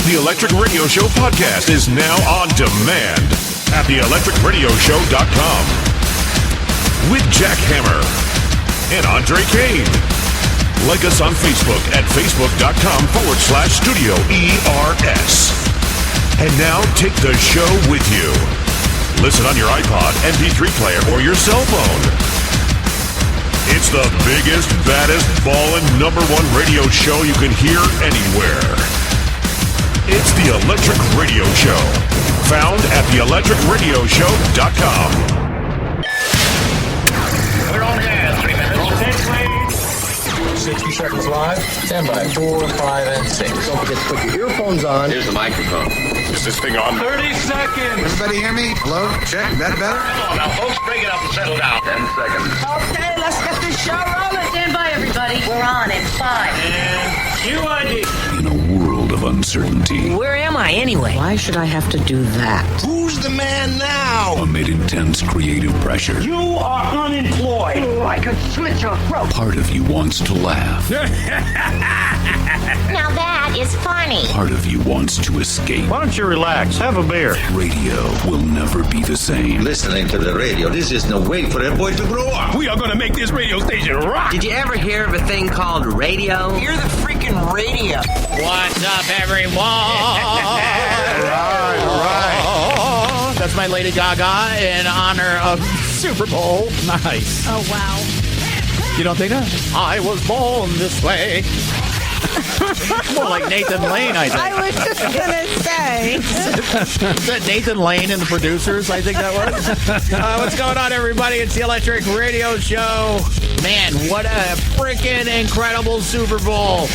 The Electric Radio Show podcast is now on demand at theelectricradioshow.com with Jack Hammer and Andre Kane. Like us on Facebook at facebook.com/Studio ERS. And now take the show with you. Listen on your iPod, MP3 player, or your cell phone. It's the biggest, baddest, ballin' #1 radio show you can hear anywhere. It's the Electric Radio Show. Found at theelectricradioshow.com. We're on air. 3 minutes. Rotate, please. 60 seconds live. Stand by. 4, 5, and 6. Don't forget to put your earphones on. Here's the microphone. Is this thing on? 30 seconds. Everybody hear me? Hello? Check. That better? Come on now, folks. Break it up and settle down. 10 seconds. Okay, let's get this show rolling. Stand by, everybody. We're on in 5. And QID. In a world of uncertainty, Where am I anyway? Why should I have to do that? Who's the man now? amid intense creative pressure, You are unemployed. Oh, I could slit your throat. part of you wants to laugh. Now that is funny. Part of you wants to escape. Why don't you relax? Have a beer. Radio will never be the same. Listening to the radio, this is no way for a boy to grow up. We are going to make this radio station rock. Did you ever hear of a thing called radio? You're the freaking radio. What's up, everyone? All right. That's my Lady Gaga in honor of Super Bowl. Nice. Oh, wow. You don't think that? I was born this way. More like Nathan Lane, I think. I was just going to say. Is that Nathan Lane and the producers? I think that was. What's going on, everybody? It's the Electric Radio Show. Man, what a freaking incredible Super Bowl.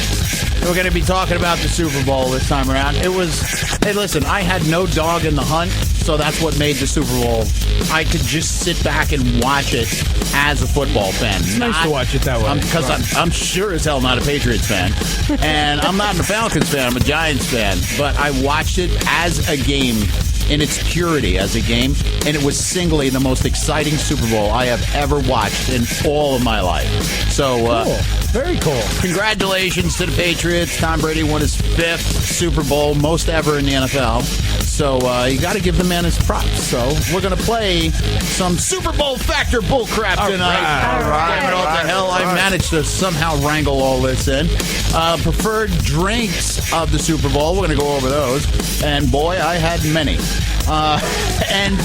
We're going to be talking about the Super Bowl this time around. It was, hey, listen, I had no dog in the hunt, so that's what made the Super Bowl. I could just sit back and watch it as a football fan. It's nice to watch it that way. Because I'm sure as hell not a Patriots fan. And I'm not a Falcons fan. I'm a Giants fan. But I watched it as a game in its purity as a game. And it was singly the most exciting Super Bowl I have ever watched in all of my life. So, Cool. Very cool. congratulations to the Patriots. Tom Brady won his 5th Super Bowl, most ever in the NFL. So you got to give the man his props. So we're going to play some Super Bowl factor bullcrap tonight. All right. Damn it, what the hell? I managed to somehow wrangle all this in. Preferred drinks of the Super Bowl. We're going to go over those. And boy, I had many. And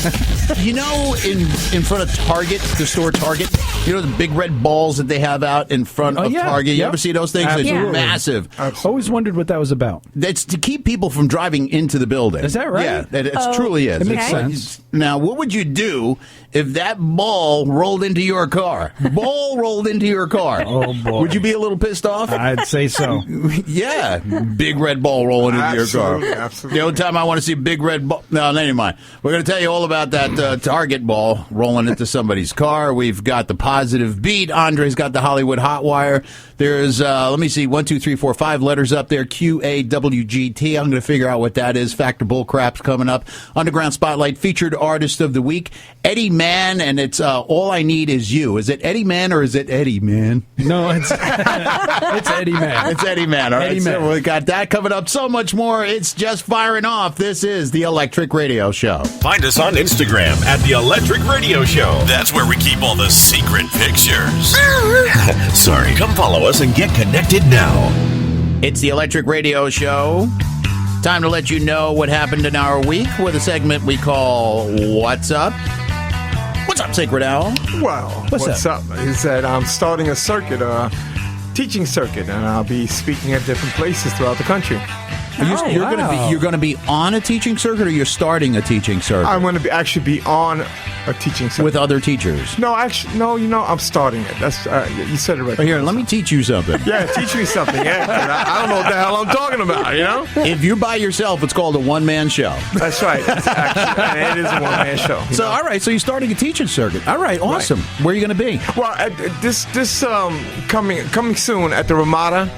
you know, in front of Target, the store Target, you know the big red balls that they have out in front of Target? You ever see those things? Absolutely. It's massive. I've always wondered what that was about. It's to keep people from driving into the building. Is that right? Yeah, it truly is. It makes It's- sense. Now, what would you do if that ball rolled into your car? Ball rolled into your car. Oh, boy. Would you be a little pissed off? I'd say so. Yeah, big red ball rolling into your car. Absolutely. The only time I want to see a big red ball. No, never mind. We're going to tell you all about that Target ball rolling into somebody's car. We've got the positive beat. Andre's got the Hollywood hot wire. There's, let me see, 1, 2, 3, 4, 5 letters up there. QAWGT. I'm going to figure out what that is. Factor Bull Crap's coming up. Underground Spotlight featured artist of the week, Eddie Mann, and it's All I Need Is You. Is it Eddie Mann or is it Eddie Mann? No, it's Eddie Mann. It's Eddie Mann. All right, Eddie Mann. so we got that coming up. So much more. It's just firing off. This is the Electric Radio Show. Find us on Instagram at The Electric Radio Show. That's where we keep all the secret pictures. Sorry. Come follow us and get connected now. It's the Electric Radio Show. Time to let you know what happened in our week with a segment we call What's Up? What's up, Sacred Owl? Well, what's up? He said I'm starting a circuit, teaching circuit, and I'll be speaking at different places throughout the country. You're going to be on a teaching circuit, or you're starting a teaching circuit I'm going to actually be on a teaching circuit. with other teachers? No, actually, no. You know, I'm starting it. That's you said it right. Oh, here, let me teach you something. Yeah, teach me something. Yeah, 'cause I don't know what the hell I'm talking about. You know. If you're by yourself, it's called a one-man show. That's right. It's actually, it is a one-man show. So, all right, so you're starting a teaching circuit. All right, awesome. Where are you going to be? Well, this coming soon at the Ramada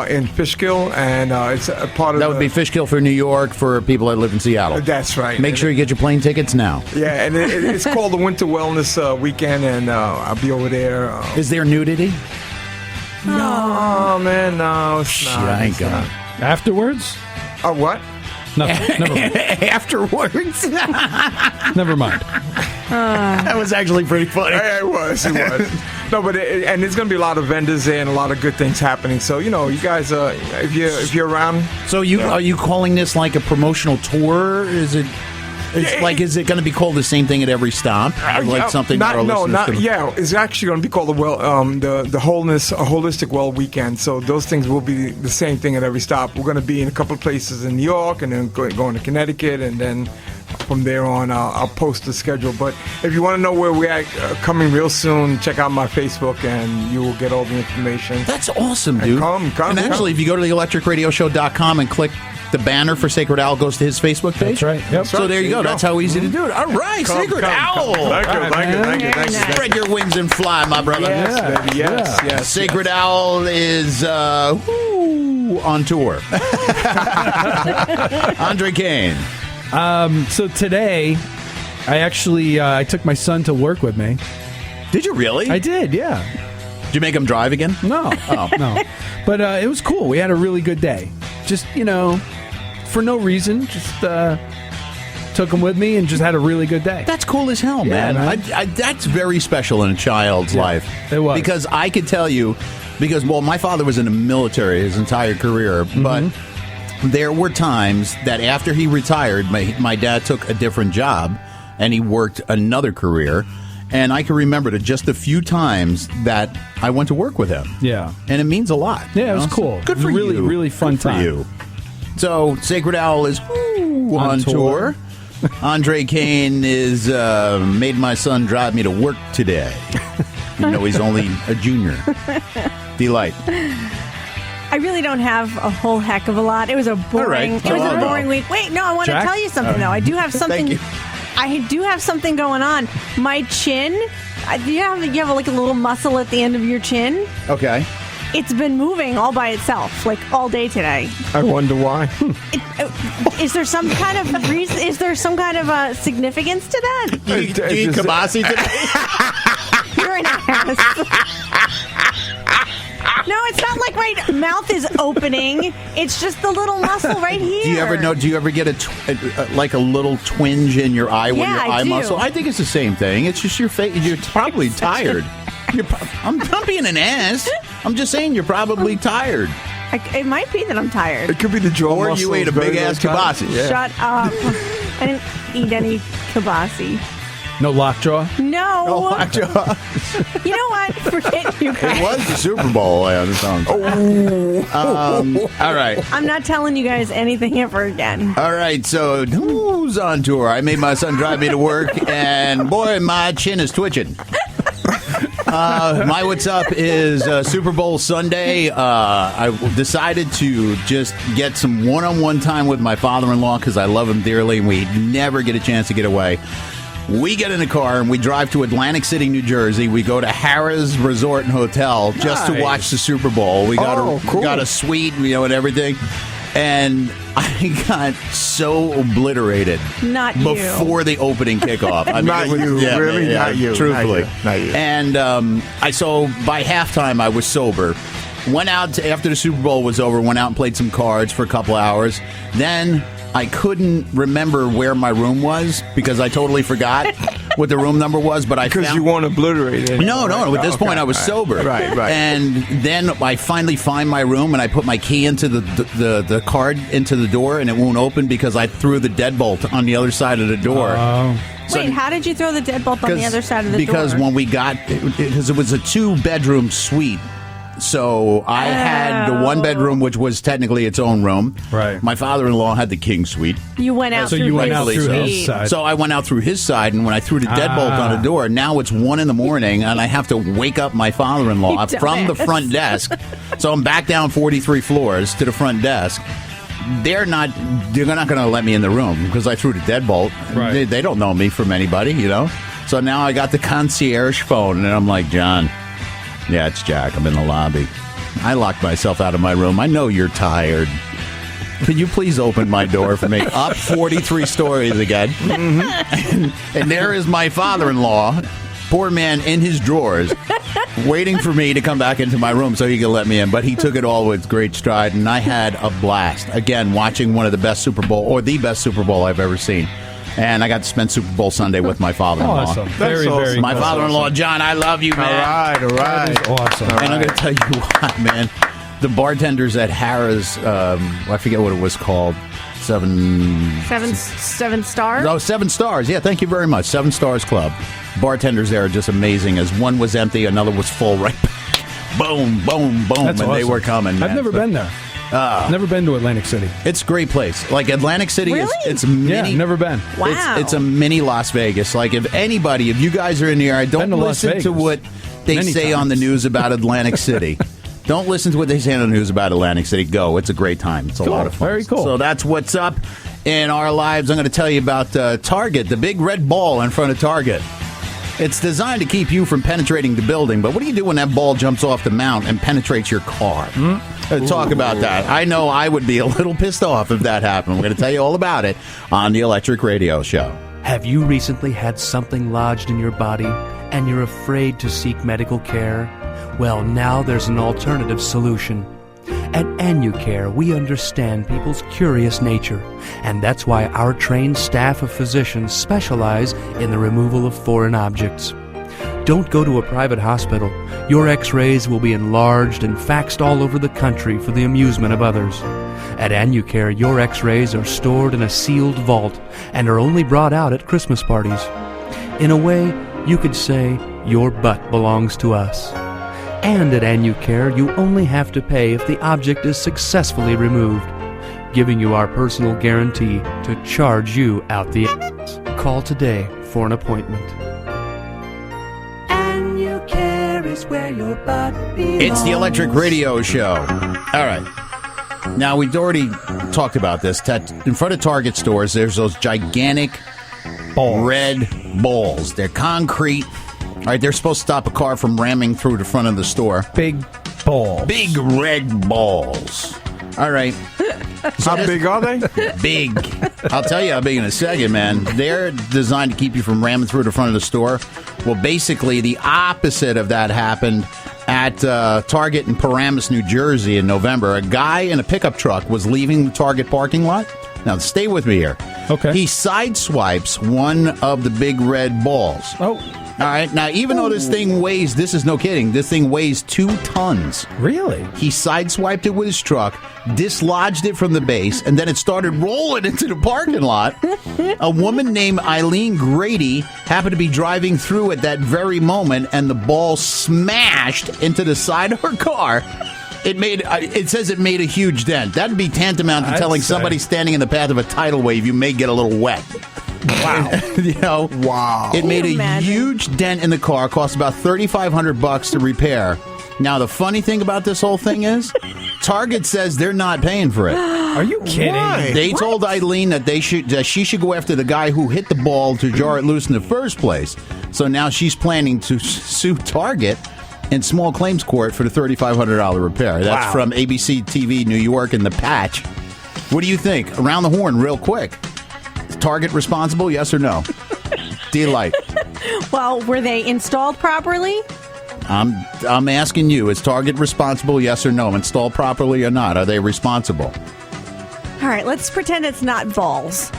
in Fishkill, and it's a part of That would be Fishkill for New York for people that live in Seattle. That's right. Make sure you get your plane tickets now. Yeah, and it's called the Winter Wellness Weekend, and I'll be over there. Is there nudity? No, man, no, it's not. I ain't It's gonna. not. Afterwards? What? Never mind. afterwards. Never mind. That was actually pretty funny. It was. No, but and there's going to be a lot of vendors there and a lot of good things happening. So, you guys, if you're around. So are you calling this like a promotional tour? Is it going to be called the same thing at every stop? Like something? It's actually going to be called the holistic well weekend. So those things will be the same thing at every stop. We're going to be in a couple of places in New York, and then going to Connecticut, and then from there on, I'll post the schedule. But if you want to know where we're at, coming real soon, check out my Facebook, and you will get all the information. That's awesome, dude. And come. Actually, if you go to theelectricradioshow.com and click the banner for Sacred Owl, goes to his Facebook page. That's right. Yep. So there you go. That's how easy to do it. All right, Sacred Owl. Thank you. Spread your wings and fly, my brother. Yes, baby. Yes. Sacred Owl is on tour. Andre Kane. So today, I actually I took my son to work with me. Did you really? I did, yeah. Did you make him drive again? No. No. But it was cool. We had a really good day. Just, for no reason, just took him with me and just had a really good day. That's cool as hell, man. That's very special in a child's life. It was. Because I could tell you, my father was in the military his entire career, but there were times that after he retired, my dad took a different job and he worked another career. And I can remember just a few times that I went to work with him. Yeah. And it means a lot. Yeah, it was cool. Good for you. Really, really fun Good for time. you. So, Sacred Owl is on tour. Andre Kane is made my son drive me to work today. Even though he's only a junior. Delight. I really don't have a whole heck of a lot. It was a boring, week. Wait, no, I want to tell you something, though. I do have something. Thank you. I do have something going on. My chin, you have like a little muscle at the end of your chin. Okay. It's been moving all by itself, like all day today. I wonder why. Is there some kind of reason? Is there some kind of significance to that? Do you eat kibasi today? You're an ass. No, it's not like my mouth is opening. It's just the little muscle right here. Do you ever get a little twinge in your eye when your eye muscle? I think it's the same thing. It's just your face. You're probably tired. I'm not being an ass. I'm just saying you're probably tired. It might be that I'm tired. It could be the jaw Or muscle. you ate a big ass kibasi. Yeah. Shut up. I didn't eat any kibasi. No lockjaw? No. No lockjaw. You know what? Forget you guys. It was the Super Bowl. I understand. All right. I'm not telling you guys anything ever again. All right. So who's on tour? I made my son drive me to work, and boy, my chin is twitching. My what's up is Super Bowl Sunday. I decided to just get some one-on-one time with my father-in-law because I love him dearly, and we never get a chance to get away. We get in a car and we drive to Atlantic City, New Jersey. We go to Harrah's Resort and Hotel just to watch the Super Bowl. We got got a suite, and everything. And I got so obliterated Not you. before the opening kickoff. I mean, Not you, really? Not you. Truthfully. Not you. And so by halftime, I was sober. Went out after the Super Bowl was over, went out and played some cards for a couple hours. Then I couldn't remember where my room was because I totally forgot what the room number was. But because you weren't obliterated. No. At this point, I was sober. Right. And then I finally find my room, and I put my key into the card into the door, and it won't open because I threw the deadbolt on the other side of the door. Wait, how did you throw the deadbolt on the other side of the door? Because when we got, because it was a 2-bedroom suite. So I had the 1-bedroom, which was technically its own room. Right. My father-in-law had the king suite. You went out through his side. So I went out through his side, and when I threw the deadbolt on the door, now it's 1 a.m, and I have to wake up my father-in-law from the front desk. So I'm back down 43 floors to the front desk. They're not going to let me in the room because I threw the deadbolt. Right. They don't know me from anybody, So now I got the concierge phone, and I'm like, John. Yeah, it's Jack. I'm in the lobby. I locked myself out of my room. I know you're tired. Can you please open my door for me? Up 43 stories again. Mm-hmm. And there is my father-in-law, poor man, in his drawers, waiting for me to come back into my room so he could let me in. But he took it all with great stride, and I had a blast. Again, watching one of the best Super Bowl, or the best Super Bowl I've ever seen. And I got to spend Super Bowl Sunday with my father-in-law. Awesome. Very, very My father-in-law, John, I love you, man. All right. That is awesome. And I'm going to tell you what, man. The bartenders at Harrah's, I forget what it was called. Seven stars? Oh, 7 stars. Yeah, thank you very much. 7 Stars Club. Bartenders there are just amazing. As one was empty, another was full right back. Boom, boom, boom. That's and awesome. they were coming, man. I've never been there. Never been to Atlantic City. It's a great place. Like Atlantic City, Really? it's mini. Yeah, never been. Wow. It's a mini Las Vegas. Like if you guys are in the area, don't Been to Las listen to Vegas what they many say on the times. news about Atlantic City. Don't listen to what they say on the news about Atlantic City. Go. It's a great time. It's a lot of fun. Very cool. So that's what's up in our lives. I'm going to tell you about Target, the big red ball in front of Target. It's designed to keep you from penetrating the building, but what do you do when that ball jumps off the mount and penetrates your car? Talk about that. I know I would be a little pissed off if that happened. We're going to tell you all about it on the Electric Radio Show. Have you recently had something lodged in your body and you're afraid to seek medical care? Well, now there's an alternative solution. At AnnuCare, we understand people's curious nature, and that's why our trained staff of physicians specialize in the removal of foreign objects. Don't go to a private hospital. Your x-rays will be enlarged and faxed all over the country for the amusement of others. At AnnuCare, your x-rays are stored in a sealed vault and are only brought out at Christmas parties. In a way, you could say your butt belongs to us. And at AnnuCare, you only have to pay if the object is successfully removed, giving you our personal guarantee to charge you out the ass. Call today for an appointment. AnnuCare is where your butt belongs. It's the Electric Radio Show. All right. Now, we've already talked about this. In front of Target stores, there's those gigantic red balls. They're concrete. All right, they're supposed to stop a car from ramming through the front of the store. Big balls. Big red balls. All right. How big are they? Big. I'll tell you how big in a second, man. They're designed to keep you from ramming through the front of the store. Well, basically, the opposite of that happened at Target in Paramus, New Jersey in November. A guy in a pickup truck was leaving the Target parking lot. Now, stay with me here. Okay. He sideswipes one of the big red balls. Oh. All right. Now, even though this thing weighs, this is no kidding, this thing weighs 2 tons. Really? He sideswiped it with his truck, dislodged it from the base, and then it started rolling into the parking lot. A woman named Eileen Grady happened to be driving through at that very moment, and the ball smashed into the side of her car. It says it made a huge dent. That'd be tantamount to telling somebody standing in the path of a tidal wave you may get a little wet. Wow. Wow. It made a huge dent in the car, cost about $3,500 to repair. Now, the funny thing about this whole thing is, Target says they're not paying for it. Are you kidding? Why? They told Eileen that she should go after the guy who hit the ball to jar it loose in the first place. So now she's planning to sue Target in small claims court for the $3,500 repair. That's from ABC TV New York and The Patch. What do you think? Around the horn, real quick. Is Target responsible, yes or no? D-Light. Well, were they installed properly? I'm asking you, is Target responsible, yes or no? Installed properly or not? Are they responsible? All right, let's pretend it's not balls.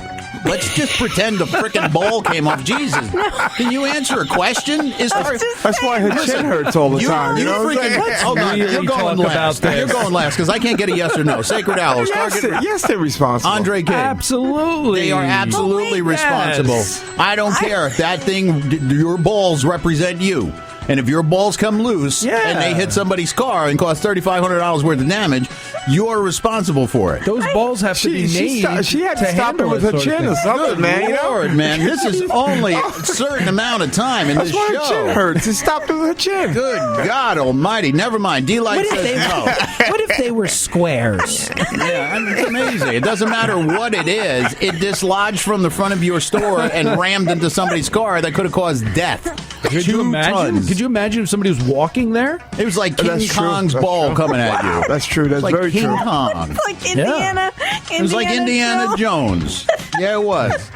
Let's just pretend the frickin' ball came off. Jesus. Can you answer a question? That's why her chin hurts all the time. You know what I'm saying? Hold on. You're going last. You're going last because I can't get a yes or no. Sacred Owls. Yes, they're responsible. Andre King. Absolutely. They are absolutely responsible. Yes. I don't care. That thing, your balls represent you. And if your balls come loose and they hit somebody's car and cause $3,500 worth of damage, you're responsible for it. Those balls have to be made. She had to stop it with her chin or something, Good man. Lord, man. This is only a certain amount of time in this show. That's why her chin hurts. It stopped with her chin. Good God almighty. Never mind. D-Light says no. What if they were squares? Yeah, it's amazing. It doesn't matter what it is. It dislodged from the front of your store and rammed into somebody's car that could have caused death. Could you imagine if somebody was walking there? It was like King Kong's ball coming at you. That's true. That's like very King true. Kong. It's like Indiana. It was like Indiana Jones. Yeah, it was.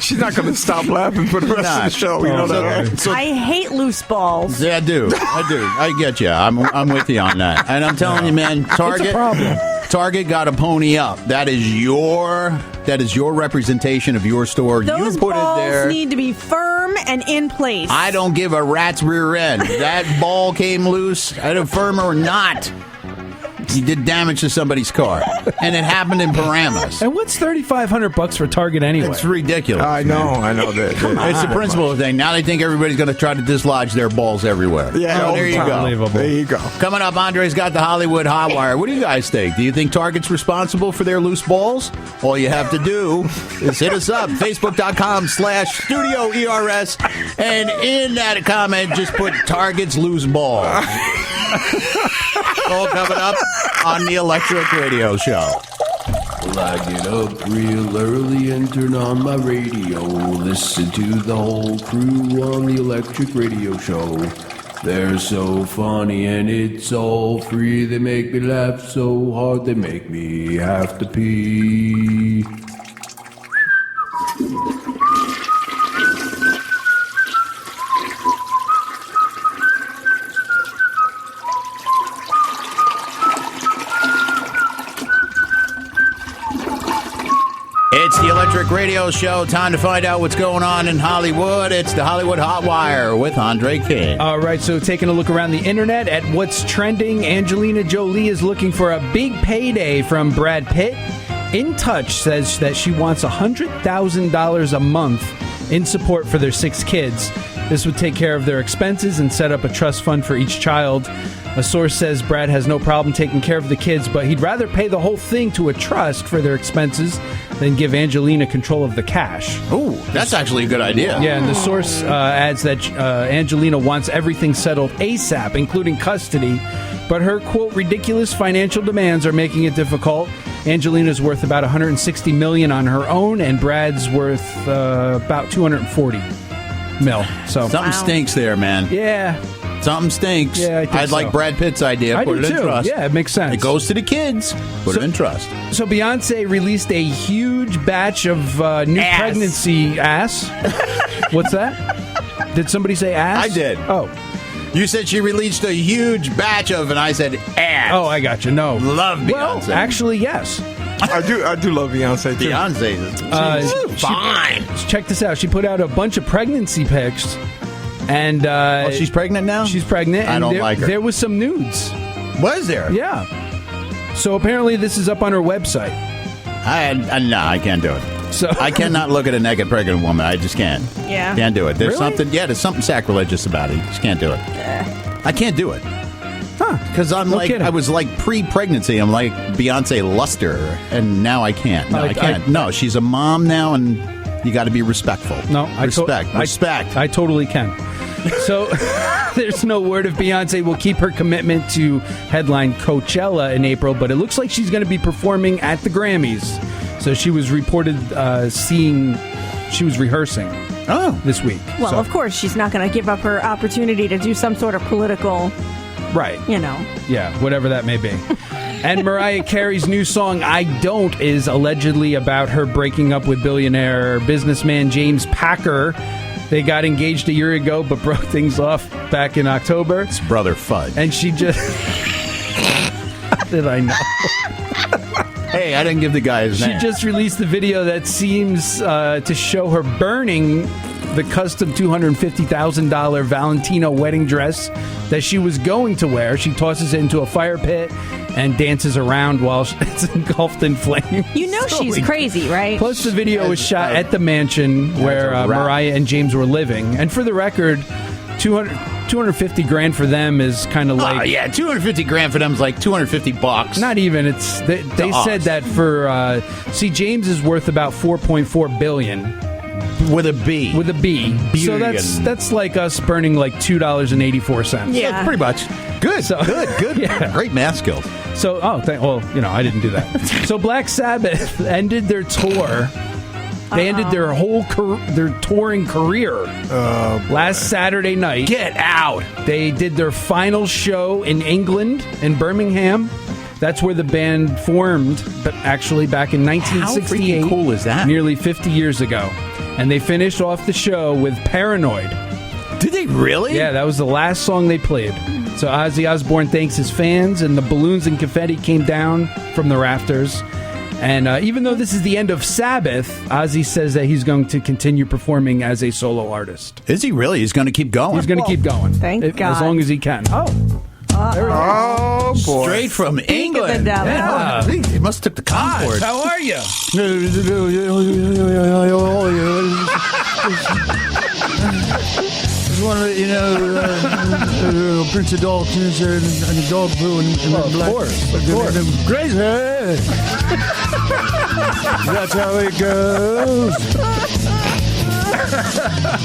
She's not going to stop laughing for the rest of the show. You know that, right? I hate loose balls. Yeah, I do. I get you. I'm with you on that. And I'm telling you, man, Target. It's a problem. Target got to pony up. That is your representation of your store. Those you put balls it there. need to be firm and in place. I don't give a rat's rear end. That ball came loose, either firm or not. You did damage to somebody's car, and it happened in Paramus. And what's $3,500 for Target anyway? It's ridiculous. I know that. It's the principle thing. Now they think everybody's going to try to dislodge their balls everywhere. Yeah, so there you go. Unbelievable. There you go. Coming up, Andre's got the Hollywood Hot Wire. What do you guys think? Do you think Target's responsible for their loose balls? All you have to do is hit us up, Facebook.com/Studio ERS, and in that comment, just put Target's loose ball. All coming up on the Electric Radio Show. Well, I get up real early and turn on my radio. Listen to the whole crew on the Electric Radio Show. They're so funny and it's all free. They make me laugh so hard they make me have to pee. It's the Electric Radio Show. Time to find out what's going on in Hollywood. It's the Hollywood Hot Wire with Andre King. All right, so taking a look around the internet at what's trending, Angelina Jolie is looking for a big payday from Brad Pitt. In Touch says that she wants $100,000 a month in support for their 6 kids. This would take care of their expenses and set up a trust fund for each child. A source says Brad has no problem taking care of the kids, but he'd rather pay the whole thing to a trust for their expenses than give Angelina control of the cash. Ooh, that's actually a good idea. Yeah, and the source adds that Angelina wants everything settled ASAP, including custody, but her, quote, ridiculous financial demands are making it difficult. Angelina's worth about $160 million on her own, and Brad's worth about $240 million. So something stinks there, man. Yeah. Something stinks. Yeah, I think I'd like Brad Pitt's idea. Put it in trust. Yeah, it makes sense. It goes to the kids. Put it in trust. So Beyonce released a huge batch of new pregnancy ass. What's that? Did somebody say ass? I did. Oh. You said she released a huge batch of, and I said ass. Oh, I got you. No. Love Beyonce. Well, actually, yes. I do love Beyonce too. Beyonce is fine. Check this out. She put out a bunch of pregnancy pics. And she's pregnant now? She's pregnant. I don't like her. There was some nudes. Was there? Yeah. So apparently this is up on her website. No, I can't do it. So I cannot look at a naked pregnant woman. I just can't. Yeah. Can't do it. There's Really? there's something sacrilegious about it. You just can't do it. I can't do it. Huh. Because I was like pre-pregnancy. I'm like Beyonce luster, and now I can't. No, I can't. No, she's a mom now, and you got to be respectful. No, respect. I totally can. So there's no word if Beyonce will keep her commitment to headline Coachella in April, but it looks like she's going to be performing at the Grammys. So she was reported she was rehearsing this week. Well, of course, she's not going to give up her opportunity to do some sort of political, right? Yeah, whatever that may be. And Mariah Carey's new song, I Don't, is allegedly about her breaking up with billionaire businessman James Packer. They got engaged a year ago, but broke things off back in October. It's Brother Fudd. And she just... How did I know? Hey, I didn't give the guy his name. She just released the video that seems to show her burning the custom $250,000 Valentino wedding dress that she was going to wear. She tosses it into a fire pit and dances around while it's engulfed in flame. You know she's crazy, right? Plus, the video was shot at the mansion where Mariah and James were living. And for the record, $250,000 for them is kind of like... Oh, yeah, $250,000 for them is like $250. Not even. It's they said that for... James is worth about $4.4 billion. With a B. With a B. So that's like us burning like $2.84. Yeah. Pretty much. Good. So, good. Yeah. Great math skills. So, I didn't do that. So Black Sabbath ended their tour. They ended their whole their touring career last Saturday night. Get out. They did their final show in England, in Birmingham. That's where the band formed, but actually back in 1968. How freaking cool is that? Nearly 50 years ago. And they finished off the show with Paranoid. Did they really? Yeah, that was the last song they played. So Ozzy Osbourne thanks his fans, and the balloons and confetti came down from the rafters. And even though this is the end of Sabbath, Ozzy says that he's going to continue performing as a solo artist. Is he really? He's going to keep going? He's going to keep going. Thank God. As long as he can. Oh, boy. Straight from England. Yeah. He must have took the Concorde. How are you? One of the, Prince of Dalton's and the dog poo and Of course. Crazy. That's how it goes.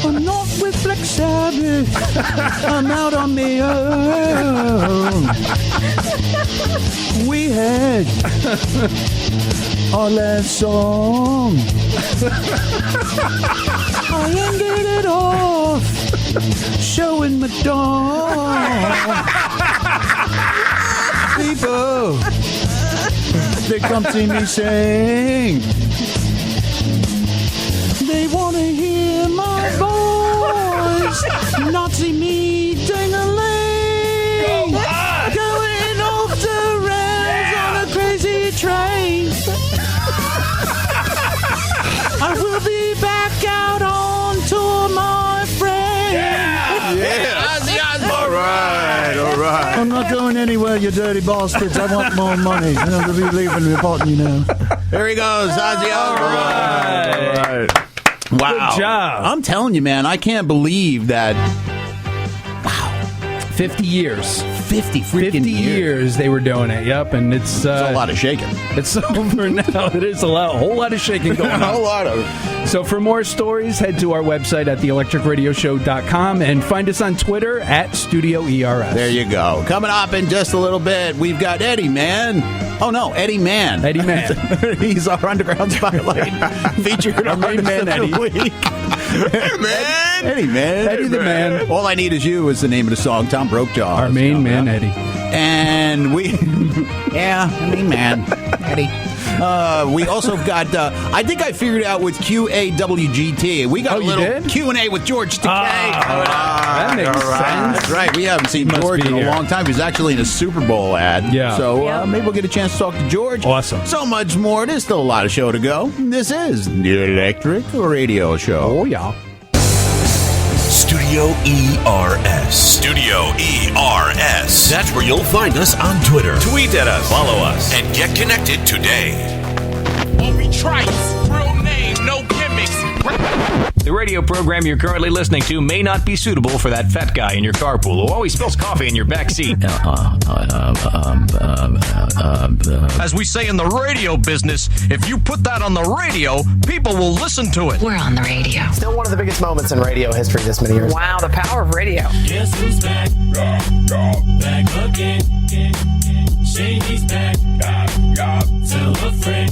I'm not with Black Sabbath. I'm out on my own. We had our last song. I ended it off showing my dog. People, they come see me sing. They want to hear my voice, not see me ding-a-ling. Going off the rails on a crazy train. I will be back out on tour, my friend. Yeah. All right. I'm not going anywhere, you dirty bastards. I want more money. I'm going to be leaving and reporting you now. There he goes, Ozzy Osbourne. All right. Wow. Good job. I'm telling you, man, I can't believe that. 50 years. 50 freaking 50 years they were doing it. Yep, and it's a lot of shaking. It's over now. It is a whole lot of shaking going on. A whole lot of it. So for more stories, head to our website at theelectricradioshow.com and find us on Twitter at Studio ERS. There you go. Coming up in just a little bit, we've got Eddie Man. Oh, no, Eddie Man. Eddie Man. He's our Underground Spotlight featured Our main man, of the Eddie. week. Hey, man. Eddie Man. Eddie the Man. All I Need Is You is the name of the song. Tom Brokejaw. Our main man, Eddie. And we, main man, Eddie. We also got, I think I figured out with QAWGT. We got a little Q&A with George Takei. That makes sense. That's right. We haven't seen George in a long time. He's actually in a Super Bowl ad. Yeah. So maybe we'll get a chance to talk to George. Awesome. So much more. There's still a lot of show to go. This is the Electric Radio Show. Oh, yeah. Studio ERS. Studio ERS. That's where you'll find us on Twitter. Tweet at us, follow us, and get connected today. Obi Trice, real name, no gimmicks. The radio program you're currently listening to may not be suitable for that fat guy in your carpool who always spills coffee in your back seat. As we say in the radio business, if you put that on the radio, people will listen to it. We're on the radio. Still one of the biggest moments in radio history this many years. Wow, the power of radio. Guess who's back? Back again. Shady's back. Tell a friend.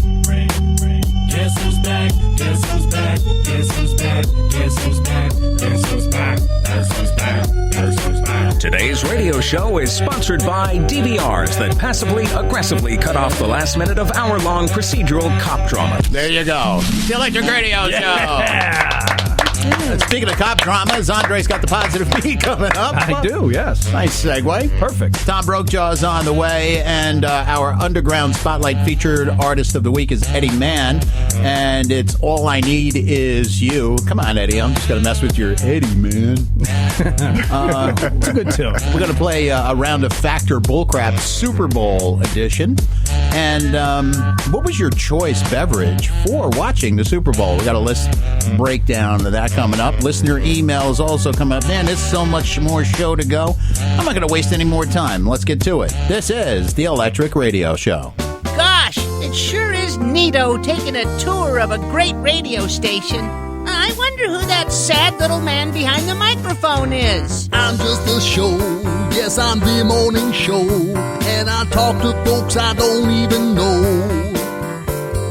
Guess who's back? Guess who's back? Guess who's back? Guess who's back? Guess who's back? Guess who's back? Guess who's back? Today's radio show is sponsored by DVRs that passively-aggressively cut off the last minute of hour-long procedural cop drama. There you go. The Electric Radio Show. Speaking of cop dramas, Andre's got the positive beat coming up. I do, yes. Nice segue. Perfect. Tom Brokejaw is on the way, and our Underground Spotlight featured artist of the week is Eddie Man, and it's All I Need Is You. Come on, Eddie. I'm just going to mess with your Eddie, man. It's a good tune. We're going to play a round of Factor Bullcrap Super Bowl edition. And what was your choice beverage for watching the Super Bowl? We got a list breakdown of that coming up. Listener emails also coming up. Man, there's so much more show to go. I'm not going to waste any more time. Let's get to it. This is the Electric Radio Show. Gosh, it sure is neato taking a tour of a great radio station. I wonder who that sad little man behind the microphone is. I'm just a show. Yes, I'm the morning show. And I talk to folks I don't even know.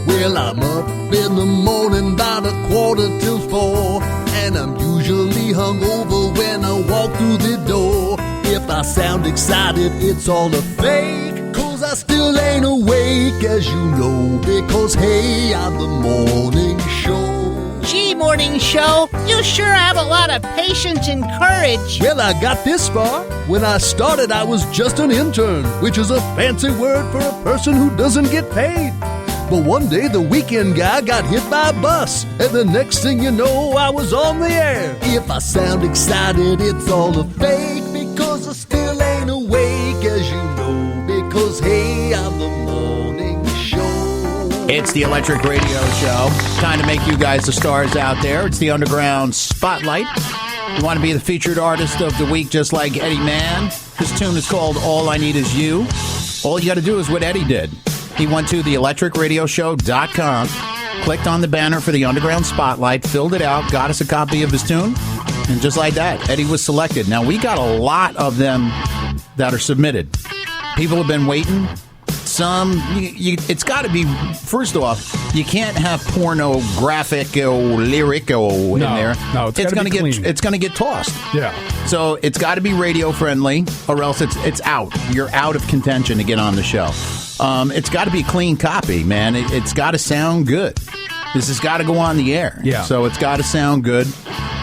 Well, I'm up in the morning about 3:45, and I'm usually hungover when I walk through the door. If I sound excited, it's all a fake, 'cause I still ain't awake, as you know, because hey, I'm the morning show. Gee, morning show, you sure have a lot of patience and courage. Well, I got this far. When I started, I was just an intern, which is a fancy word for a person who doesn't get paid. But one day, the weekend guy got hit by a bus, and the next thing you know, I was on the air. If I sound excited, it's all a fake, because I still ain't awake, as you know, because, hey, I'm the morning show. It's the Electric Radio Show. Time to make you guys the stars out there. It's the Underground Spotlight. You want to be the featured artist of the week just like Eddie Mann? This tune is called All I Need Is You. All you got to do is what Eddie did. He went to theelectricradioshow.com, clicked on the banner for the Underground Spotlight, filled it out, got us a copy of his tune, and just like that, Eddie was selected. Now, we got a lot of them that are submitted. People have been waiting. Some, it's got to be, first off, you can't have pornographic or lyric in there. No, it's going to get tossed. Yeah. So it's got to be radio friendly, or else it's out. You're out of contention to get on the show. It's got to be a clean copy, man. It's got to sound good. This has got to go on the air. Yeah. So it's got to sound good,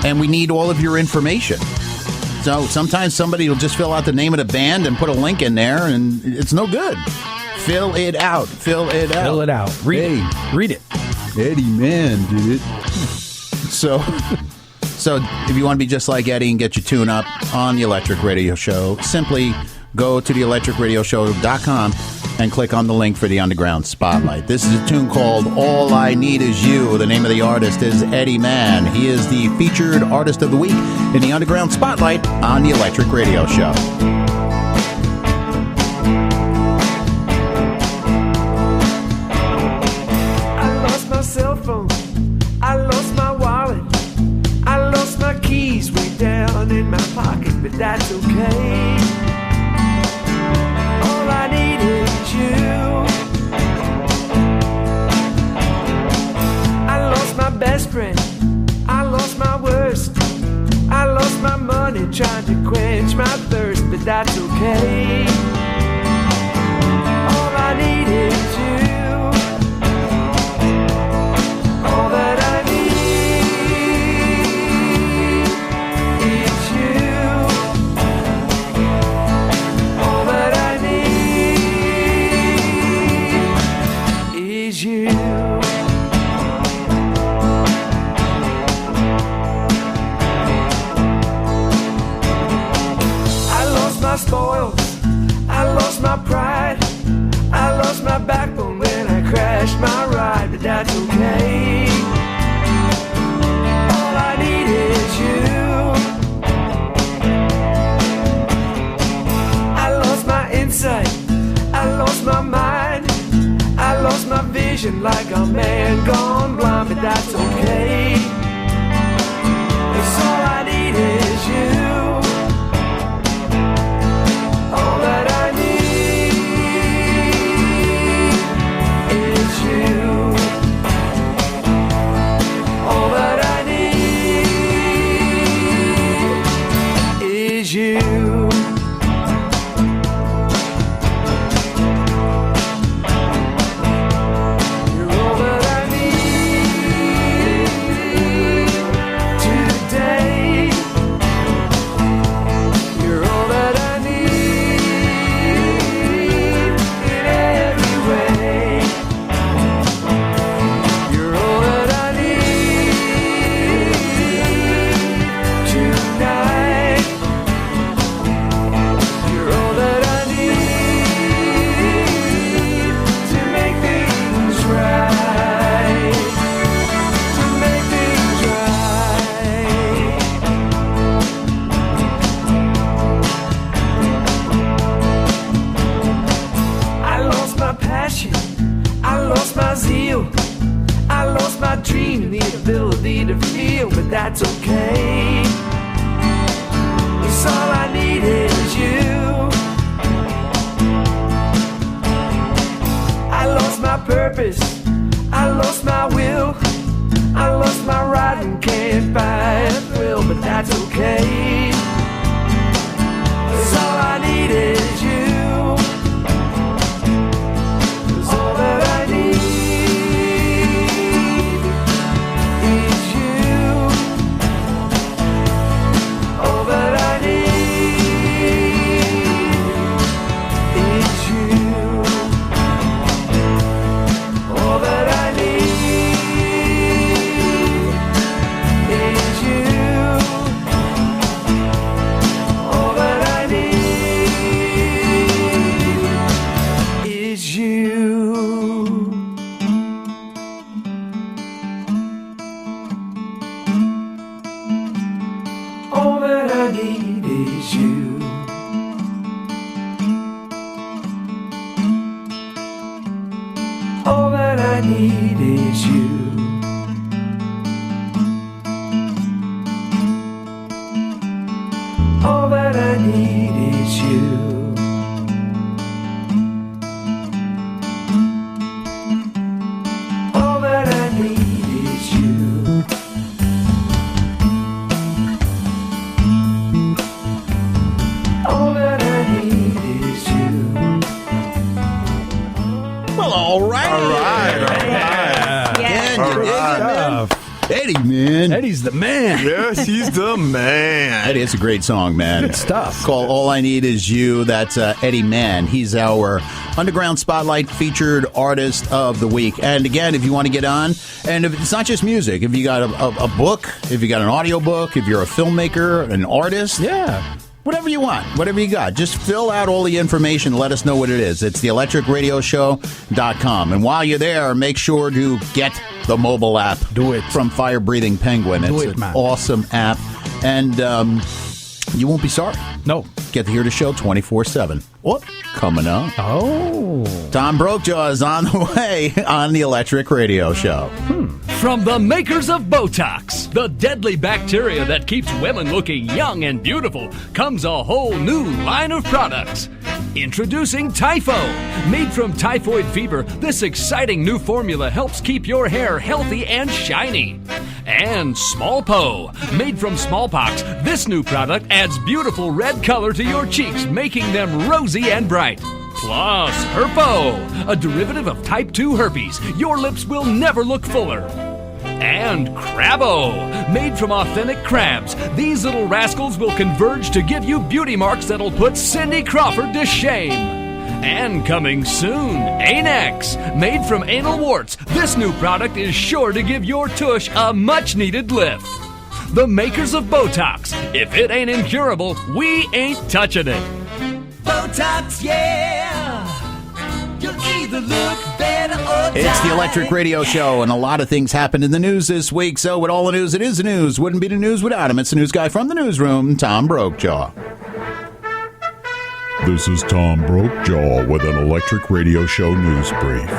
and we need all of your information. So sometimes somebody will just fill out the name of the band and put a link in there, and it's no good. Fill it out. Fill it out. Fill it out. Read it. Eddie Mann did it. So if you want to be just like Eddie and get your tune up on the Electric Radio Show, simply go to theelectricradioshow.com and click on the link for the Underground Spotlight. This is a tune called All I Need Is You. The name of the artist is Eddie Mann. He is the featured artist of the week in the Underground Spotlight on the Electric Radio Show. Cell phone, I lost my wallet, I lost my keys way down in my pocket, but that's okay. All I need is you. I lost my best friend, I lost my worst, I lost my money trying to quench my thirst, but that's okay. All I need is you. All that I need is you. All that I need is you. I lost my spoils, I lost my pride, I lost my backbone when I crashed my ride, but that's okay. All I need is you. I lost my insight, I lost my mind, I lost my vision like a man gone blind, but that's okay. 'Cause all I need is you. All that I need is you. All that I need is you. You're all that I need today. You're all that I need in every way. You're all that I need tonight. You're all that I need to make things right. To make things right. I lost my passion, I lost my zeal, I lost my dream, the ability to feel, but that's okay. 'Cause all I need is you. I lost my purpose, I lost my will, I lost my ride and can't find a thrill, but that's okay. 'Cause all I need is you. 'Cause all that I need is you. you. All that I need is you. All that I need is you. All that I need is you. All that I need is you. All that I need is you. Well, all right. All right. Eddie, man. Eddie's the man. Yes, he's the man. Eddie, it's a great song, man. Good stuff. Called All I Need Is You. That's Eddie Mann. He's our Underground Spotlight featured artist of the week. And again, if you want to get on, and if it's not just music, if you got a book, if you got an audio book, if you're a filmmaker, an artist. Yeah. Whatever you want, whatever you got. Just fill out all the information. Let us know what it is. It's theelectricradioshow.com. And while you're there, make sure to get the mobile app. Do it. From Fire Breathing Penguin. It's an awesome app. And you won't be sorry. No. Get to hear the show 24/7. What? Coming up. Oh. Tom Brokejaw is on the way on the Electric Radio Show. From the makers of Botox, the deadly bacteria that keeps women looking young and beautiful, comes a whole new line of products. Introducing Typho. Made from typhoid fever, this exciting new formula helps keep your hair healthy and shiny. And Smallpo. Made from smallpox, this new product adds beautiful red color to your cheeks, making them rosy and bright. Plus Herpo, a derivative of type 2 herpes. Your lips will never look fuller. And Crabbo, made from authentic crabs. These little rascals will converge to give you beauty marks that'll put Cindy Crawford to shame. And coming soon, Anex, made from anal warts. This new product is sure to give your tush a much-needed lift. The makers of Botox. If it ain't incurable, we ain't touching it. Botox, yeah. You'll either look better or It's the die. Electric Radio Show, and a lot of things happened in the news this week. So with all the news, it is the news. Wouldn't be the news without him. It's the news guy from the newsroom, Tom Brokejaw. This is Tom Brokejaw with an Electric Radio Show news brief.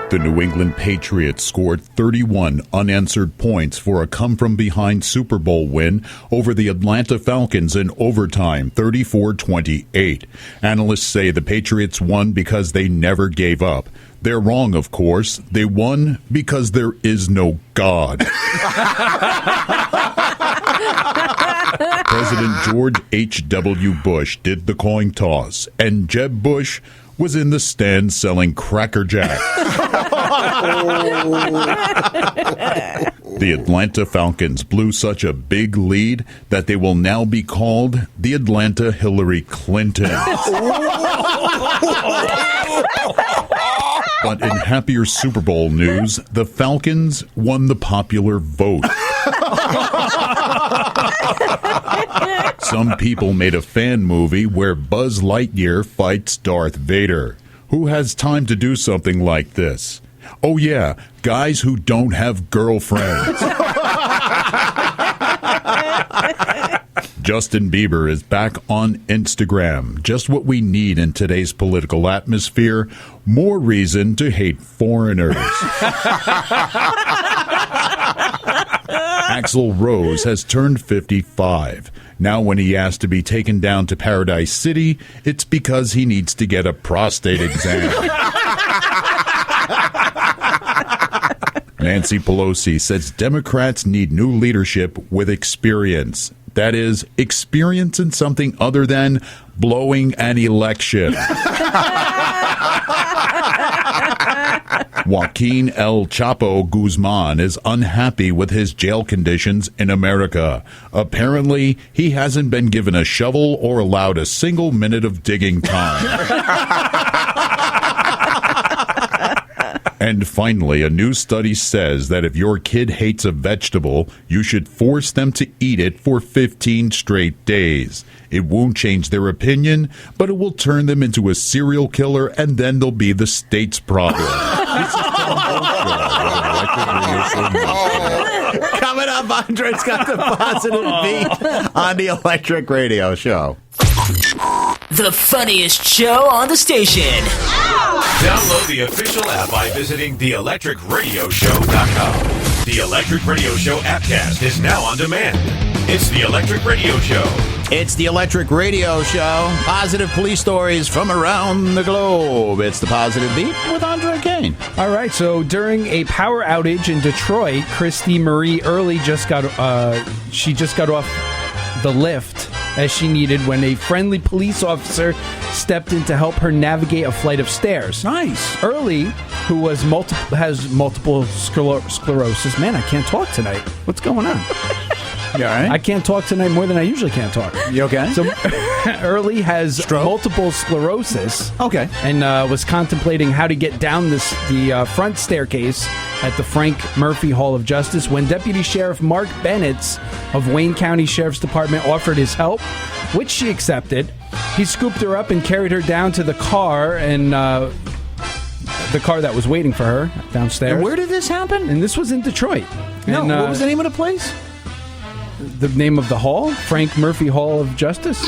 The New England Patriots scored 31 unanswered points for a come-from-behind Super Bowl win over the Atlanta Falcons in overtime, 34-28. Analysts say the Patriots won because they never gave up. They're wrong, of course. They won because there is no God. President George H.W. Bush did the coin toss, and Jeb Bush was in the stand selling Cracker Jack. The Atlanta Falcons blew such a big lead that they will now be called the Atlanta Hillary Clinton. But in happier Super Bowl news, the Falcons won the popular vote. Some people made a fan movie where Buzz Lightyear fights Darth Vader. Who has time to do something like this? Oh yeah, guys who don't have girlfriends. Justin Bieber is back on Instagram. Just what we need in today's political atmosphere. More reason to hate foreigners. Axl Rose has turned 55. Now when he asks to be taken down to Paradise City, it's because he needs to get a prostate exam. Nancy Pelosi says Democrats need new leadership with experience. That is, experience in something other than blowing an election. Joaquin El Chapo Guzman is unhappy with his jail conditions in America. Apparently, he hasn't been given a shovel or allowed a single minute of digging time. And finally, a new study says that if your kid hates a vegetable, you should force them to eat it for 15 straight days. It won't change their opinion, but it will turn them into a serial killer, and then they'll be the state's problem. Coming up, Andre's got the positive beat on the Electric Radio Show. The funniest show on the station. Download the official app by visiting theelectricradioshow.com. The Electric Radio Show appcast is now on demand. It's the Electric Radio Show. It's the Electric Radio Show. Positive police stories from around the globe. It's the Positive Beat with Andre Kane. All right, so during a power outage in Detroit, Christy Marie Early just got off the lift as she needed when a friendly police officer stepped in to help her navigate a flight of stairs. Nice. Early, who has multiple sclerosis. Man, I can't talk tonight. What's going on? You all right? I can't talk tonight more than I usually can't talk. You okay? So Early has multiple sclerosis. Okay. And was contemplating how to get down the front staircase at the Frank Murphy Hall of Justice when Deputy Sheriff Mark Bennett of Wayne County Sheriff's Department offered his help, which she accepted. He scooped her up and carried her down to the car, and the car that was waiting for her downstairs. And where did this happen? And this was in Detroit. No, and, what was the name of the place? The name of the hall? Frank Murphy Hall of Justice?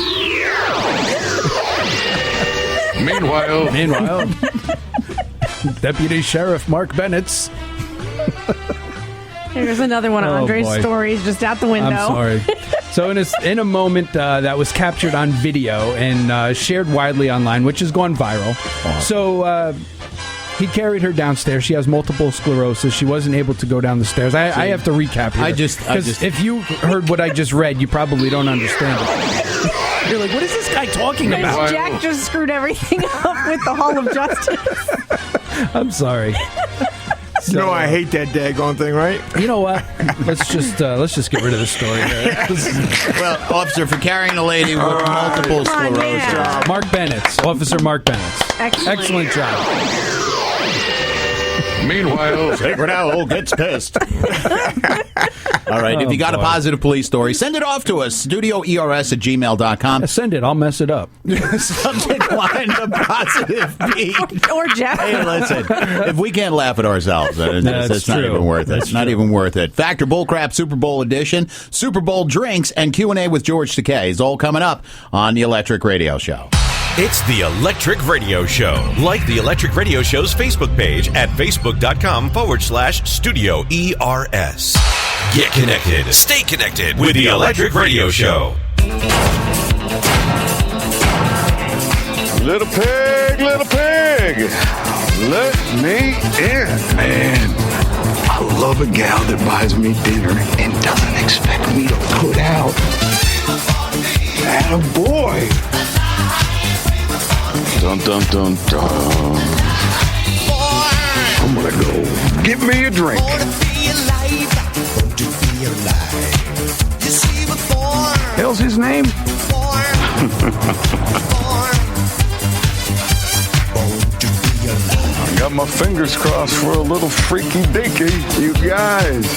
Meanwhile, Deputy Sheriff Mark Bennett's. Here's another one of Andre's stories just out the window. I'm sorry. So in a moment that was captured on video and shared widely online, which has gone viral. So he carried her downstairs. She has multiple sclerosis. She wasn't able to go down the stairs. I have to recap here. Because if you heard what I just read, you probably don't understand it. You're like, what is this guy talking about? Jack just screwed everything up with the Hall of Justice. I'm sorry. You know I hate that daggone thing, right? You know what? Let's just get rid of the story. Well, officer, for carrying a lady with multiple sclerosis. Mark Bennett, Officer Mark Bennett. Excellent job. Meanwhile, Sacred Owl gets pissed. All right, if you got a positive police story, send it off to us. StudioERS@gmail.com. Send it. I'll mess it up. Subject line, the positive beat. Or Jeff. Hey, listen, if we can't laugh at ourselves, then it's not even worth it. It's not even worth it. Factor Bullcrap Super Bowl edition, Super Bowl drinks, and Q&A with George Takei is all coming up on the Electric Radio Show. it's the Electric Radio Show. Like the Electric Radio Show's Facebook page at facebook.com/Studio ERS. Get connected. Stay connected with the Electric Radio Show. Little pig, let me in. Man, I love a gal that buys me dinner and doesn't expect me to put out. Attaboy. Dun, dun, dun, dun. I'm gonna go get me a drink. Hell's his name? I got my fingers crossed for a little freaky dinky. You guys,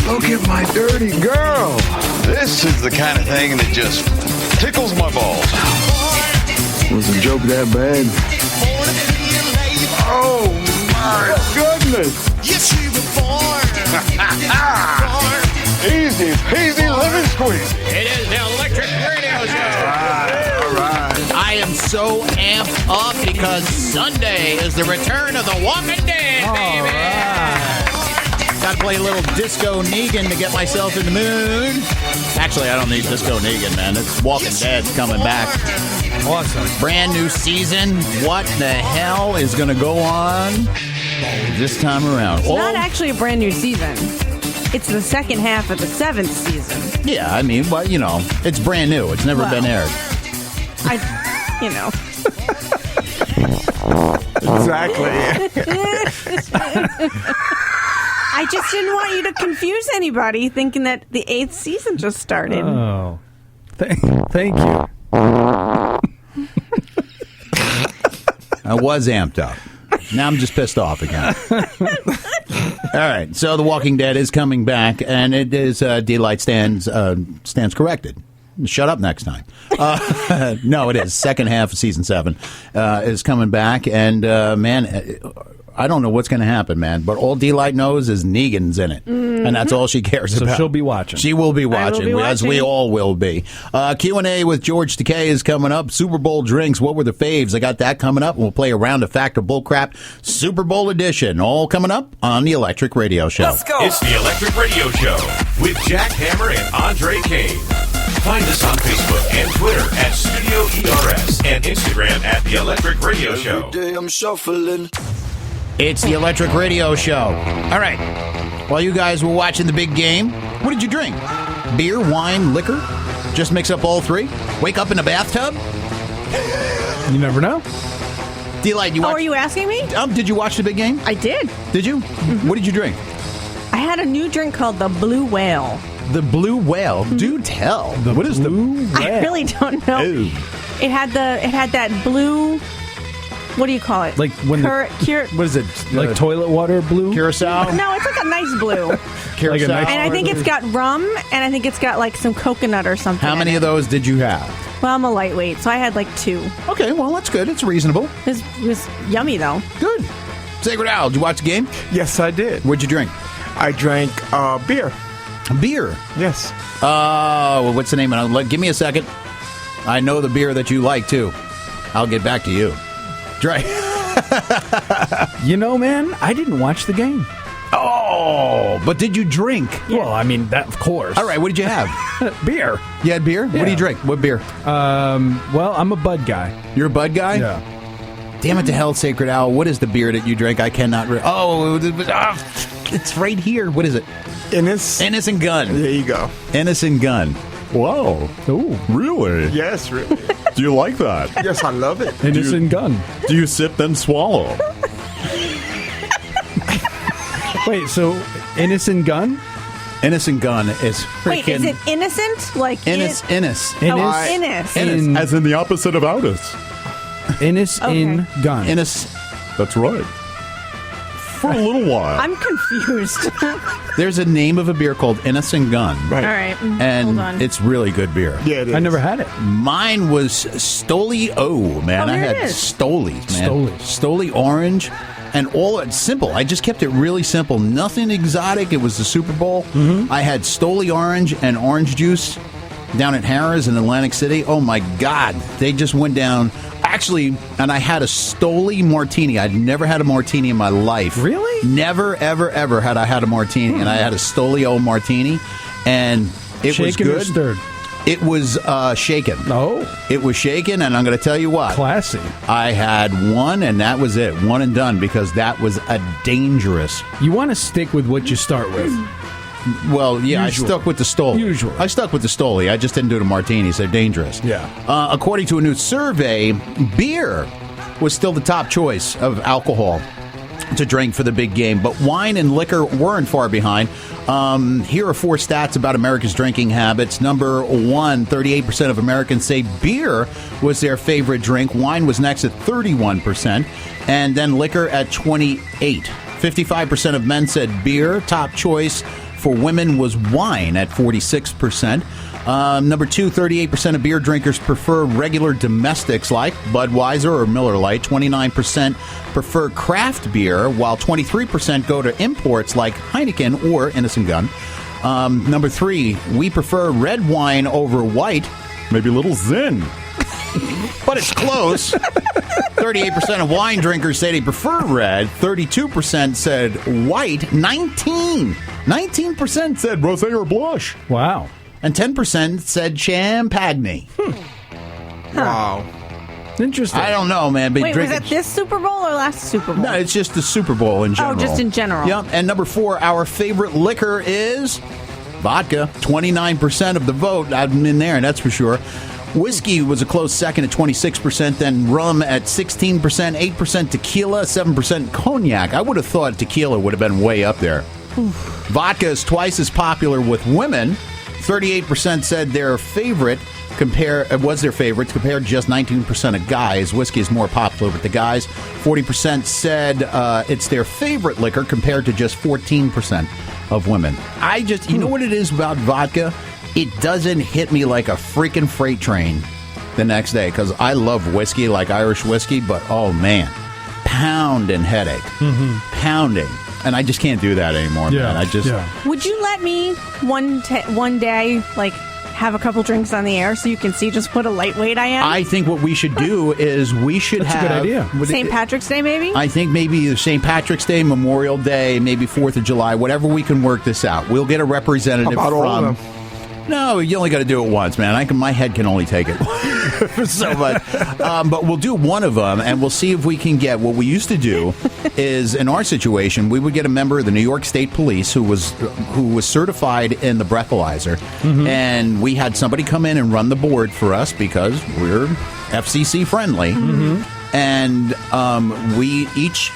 look at my dirty girl. This is the kind of thing that just tickles my balls. Was the joke that bad? Oh my goodness! Easy peasy lemon squeeze. It is the Electric Radio Show. All right. I am so amped up because Sunday is the return of the Walking Dead, baby. Got to play a little Disco Negan to get myself in the mood. Actually, I don't need Disco Negan, man. It's Walking Dead's coming back. Awesome. Brand new season. What the hell is going to go on this time around? It's not actually a brand new season. It's the second half of the 7th season. Yeah, I mean, well, you know, it's brand new. It's never been aired. Exactly. I just didn't want you to confuse anybody thinking that the 8th season just started. Oh. Thank you. I was amped up. Now I'm just pissed off again. All right, so The Walking Dead is coming back, and it is D-Light stands corrected. Shut up next time. No, it is. Second half of season 7 is coming back, and man, I don't know what's going to happen, man. But all D-Light knows is Negan's in it, and that's all she cares about. So she'll be watching. She will be watching, as we all will be. Q&A with George Takei is coming up. Super Bowl drinks. What were the faves? I got that coming up. We'll play a round of Fact or Bullcrap Super Bowl edition. All coming up on the Electric Radio Show. Let's go. It's the Electric Radio Show with Jack Hammer and Andre Kane. Find us on Facebook and Twitter at Studio ERS and Instagram at The Electric Radio Show. Every day I'm shuffling. It's the Electric Radio Show. All right. While you guys were watching the big game, what did you drink? Beer, wine, liquor? Just mix up all three? Wake up in a bathtub? You never know. D-Light, you watched... are you asking me? Did you watch the big game? I did. Did you? Mm-hmm. What did you drink? I had a new drink called the Blue Whale. The Blue Whale? Do tell. What is the Blue Whale? I really don't know. Oh. It had that blue... What do you call it? Like when what is it? Like toilet water blue? Curacao? No, it's like a nice blue. Curacao. Like and I think it's got rum, and I think it's got like some coconut or something. How many of those did you have? Well, I'm a lightweight, so I had like 2. Okay, well, that's good. It's reasonable. It was yummy, though. Good. Sacred Owl, did you watch the game? Yes, I did. What'd you drink? I drank beer. Beer? Yes. What's the name? Give me a second. I know the beer that you like, too. I'll get back to you. Right. You know, man, I didn't watch the game. Oh, but did you drink? Yeah. Well, I mean, that of course. All right, what did you have? Beer. You had beer? Yeah. What do you drink? What beer? Well, I'm a Bud guy. You're a Bud guy? Yeah. Damn it to hell, Sacred Owl. What is the beer that you drink? I cannot... it's right here. What is it? Ennis and Gun. There you go. Ennis and Gun. Wow. Oh, really? Yes, really. Do you like that? Yes, I love it. Ennis and Gun. Do you sip then swallow? Wait, so Innocent Gun? Innocent Gun is freaking... Wait, is it innocent? Like Innis. Innis. Innis. As in the opposite of outus. Innis in Gun. Innis. That's right. For a little while. I'm confused. There's a name of a beer called Innocent Gun. Right. All right. And hold on. it's really good beer. Yeah, it is. I never had it. Mine was Stoli O, man. Oh, I here had it is. Stolies, man. Stoli Orange. And all it's simple. I just kept it really simple. Nothing exotic. It was the Super Bowl. Mm-hmm. I had Stoli Orange and orange juice down at Harrah's in Atlantic City. Oh, my God. They just went down. Actually, and I had a Stoli martini. I'd never had a martini in my life. Really? Never, ever, ever had I had a martini. And I had a Stoli O martini. And it was Shaken good. or stirred? It was shaken. Oh. It was shaken, and I'm going to tell you what. Classy. I had one, and that was it. One and done, because that was a dangerous. You want to stick with what you start with. Well, yeah, Usual. I stuck with the Stoli. Usually. I stuck with the Stoli. I just didn't do the martinis. They're dangerous. Yeah. According to a new survey, beer was still the top choice of alcohol to drink for the big game, but wine and liquor weren't far behind. Here are 4 stats about America's drinking habits. Number 1, 38% of Americans say beer was their favorite drink. Wine was next at 31%, and then liquor at 28%. 55% of men said beer. Top choice for women was wine at 46%. Number 2, 38% of beer drinkers prefer regular domestics like Budweiser or Miller Lite. 29% prefer craft beer, while 23% go to imports like Heineken or Innocent Gun. Number 3, we prefer red wine over white. Maybe a little Zin. But it's close. 38% of wine drinkers say they prefer red. 32% said white. 19% said rosé or blush. Wow. And 10% said champagne. Wow. Interesting. I don't know, man. But Wait, was that this Super Bowl or last Super Bowl? No, it's just the Super Bowl in general. Oh, just in general. Yep. And number 4, our favorite liquor is vodka. 29% of the vote. I'm in there, that's for sure. Whiskey was a close second at 26%, then rum at 16%, 8% tequila, 7% cognac. I would have thought tequila would have been way up there. Vodka is twice as popular with women. 38% said their favorite was their favorite. Compared just 19% of guys. Whiskey is more popular with the guys. 40% said it's their favorite liquor compared to just 14% of women. You know what it is about vodka? It doesn't hit me like a freaking freight train the next day because I love whiskey, like Irish whiskey, but oh man, pounding headache. Pounding. And I just can't do that anymore, man. Would you let me one day, like, have a couple drinks on the air so you can see just what a lightweight I am? I think what we should do is we should That's have... a good idea. St. Patrick's Day, maybe? I think maybe St. Patrick's Day, Memorial Day, maybe 4th of July, whatever we can work this out. We'll get a representative How about all from... of them? No, you only got to do it once, man. My head can only take it so much. But we'll do one of them, and we'll see if we can get... What we used to do is, in our situation, we would get a member of the New York State Police who was certified in the breathalyzer, and we had somebody come in and run the board for us because we're FCC friendly, and we each,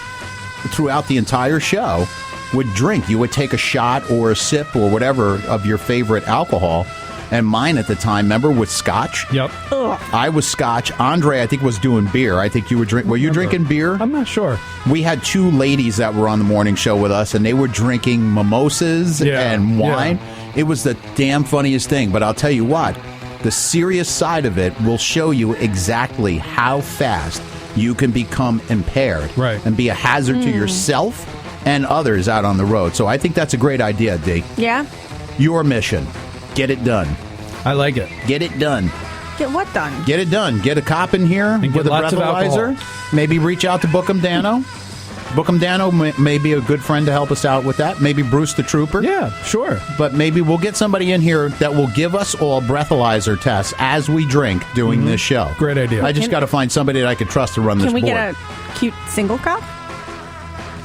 throughout the entire show, would drink. You would take a shot or a sip or whatever of your favorite alcohol. And mine at the time, remember, was scotch. Yep. I was scotch. Andre, I think, was doing beer. I think you were drinking. Were you drinking beer? I'm not sure. We had two ladies that were on the morning show with us, and they were drinking mimosas and wine. It was the damn funniest thing. But I'll tell you what, the serious side of it will show you exactly how fast you can become impaired and be a hazard to yourself and others out on the road. So I think that's a great idea, D. Yeah? Your mission. Get it done. I like it. Get it done. Get what done? Get it done. Get a cop in here with a breathalyzer. Maybe reach out to Bookham Dano. Bookham Dano may be a good friend to help us out with that. Maybe Bruce the Trooper. Yeah, sure. But maybe we'll get somebody in here that will give us all breathalyzer tests as we drink doing this show. Great idea. I just got to find somebody that I could trust to run this board. Can we get a cute single cop?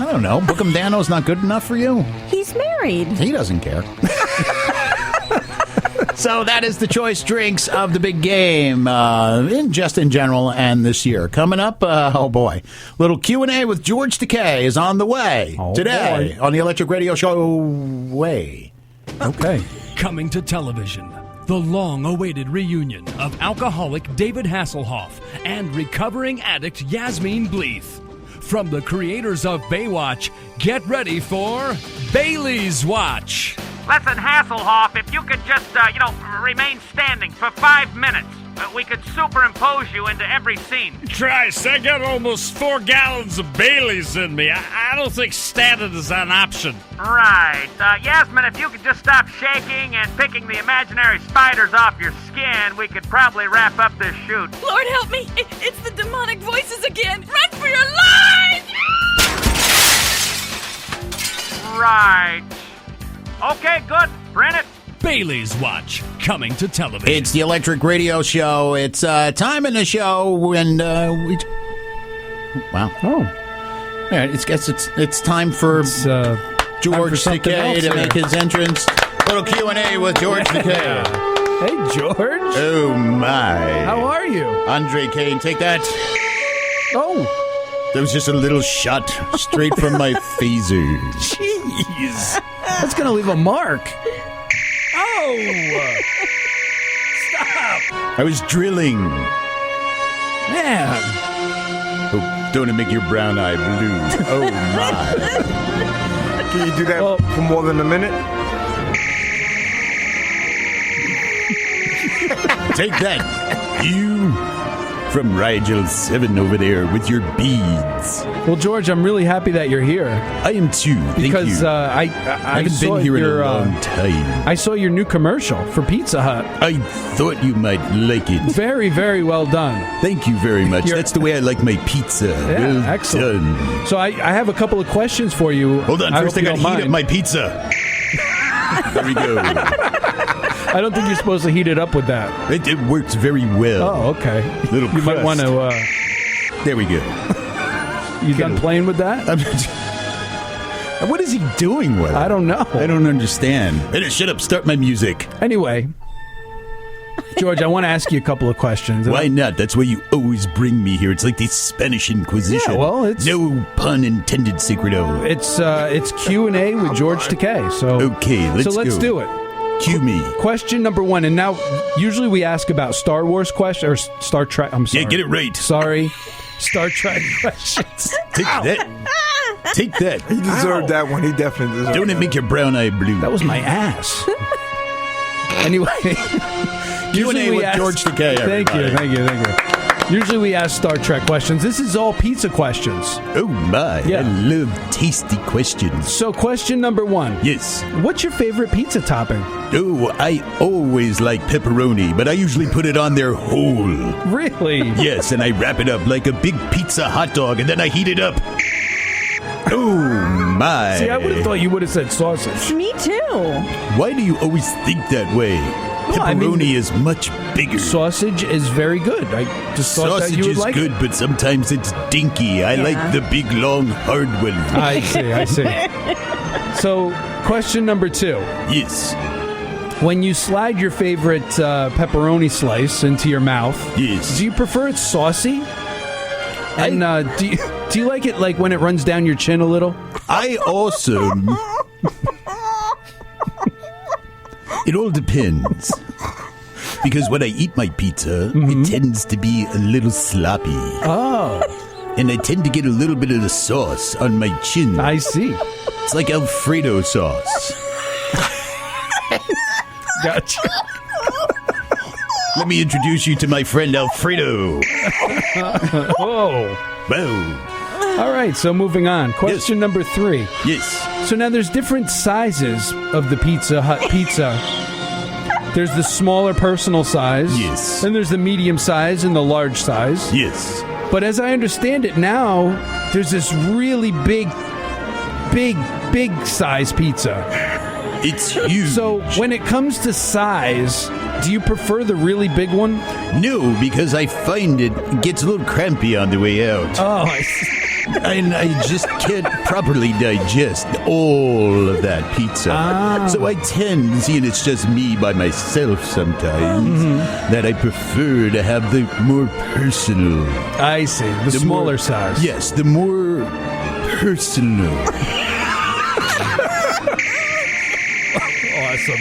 I don't know. Bookham Dano's not good enough for you? He's married. He doesn't care. So that is the choice drinks of the big game, in general and this year. Coming up, oh boy, little Q&A with George Takei is on the way today on the Electric Radio Show. Okay. Coming to television, the long-awaited reunion of alcoholic David Hasselhoff and recovering addict Yasmin Bleeth. From the creators of Baywatch, get ready for Bailey's Watch. Listen, Hasselhoff, if you could just, remain standing for 5 minutes, we could superimpose you into every scene. Christ, I got almost 4 gallons of Bailey's in me. I don't think standing is an option. Right. Yasmin, if you could just stop shaking and picking the imaginary spiders off your skin, we could probably wrap up this shoot. Lord help me! It's the demonic voices again! Run for your lives! Right. Okay, good. Print it. Bailey's Watch, coming to television. It's the Electric Radio Show. It's time in the show when we... Wow. Oh. Yeah, it's time for George Takei to make his entrance. Little Q&A with George Takei. Hey, George. Oh, my. How are you? Andre Kane, take that. Oh. That was just a little shot straight from my phaser. Jeez. That's going to leave a mark. Oh! Stop! I was drilling. Man. Oh, don't it make your brown eye blue? Oh, my. Can you do that for more than a minute? Take that, you from Rigel 7 over there with your beads. Well, George, I'm really happy that you're here. I am too. Thank because you. I haven't saw been here your, in a long time. I saw your new commercial for Pizza Hut. I thought you might like it. Very, very well done. Thank you very much. That's the way I like my pizza. Yeah, well excellent. done. So I have a couple of questions for you. Hold on. First I got to heat up my pizza. There we go. I don't think you're supposed to heat it up with that. It works very well. Oh, okay. Little you might want to... There we go. You done playing with that? What is he doing with it? I don't know. I don't understand. Hey, shut up. Start my music. Anyway, George, I want to ask you a couple of questions. Why not? That's why you always bring me here. It's like the Spanish Inquisition. Yeah, well, it's... No pun intended, Secreto. It's Q&A with George Takei. So okay, let's go. So let's do it. Cue me. Question number 1, and now usually we ask about Star Wars questions or Star Trek. I'm sorry. Yeah, get it right. Sorry, Star Trek questions. Take that. Take that. He deserved that one. He definitely deserved Don't it make your brown eye blue? That was my ass. Anyway, Q&A with George Takei. Thank you. Usually we ask Star Trek questions. This is all pizza questions. Oh my, I love tasty questions. So question number 1. Yes. What's your favorite pizza topping? Oh, I always like pepperoni, but I usually put it on there whole. Really? Yes, and I wrap it up like a big pizza hot dog, and then I heat it up. Oh my. See, I would have thought you would have said sausage. Me too. Why do you always think that way? Pepperoni is much bigger. Sausage is very good. I just thought sausage that you would is like good, but sometimes it's dinky. I like the big, long, hard one. I see. So, question number 2. Yes. When you slide your favorite pepperoni slice into your mouth, yes, do you prefer it saucy? And do you like it like when it runs down your chin a little? I also... It all depends. Because when I eat my pizza, it tends to be a little sloppy. Oh. And I tend to get a little bit of the sauce on my chin. I see. It's like Alfredo sauce. Gotcha. Let me introduce you to my friend Alfredo. Whoa. Whoa. All right, so moving on. Question number 3. Yes. So now there's different sizes of the Pizza Hut pizza. There's the smaller personal size. Yes. And there's the medium size and the large size. Yes. But as I understand it now, there's this really big size pizza. It's huge. So when it comes to size, do you prefer the really big one? No, because I find it gets a little crampy on the way out. Oh, I see. And I just can't properly digest all of that pizza. So I tend, seeing it's just me by myself sometimes, that I prefer to have the more personal. I see. The smaller size. Yes, the more personal. Awesome.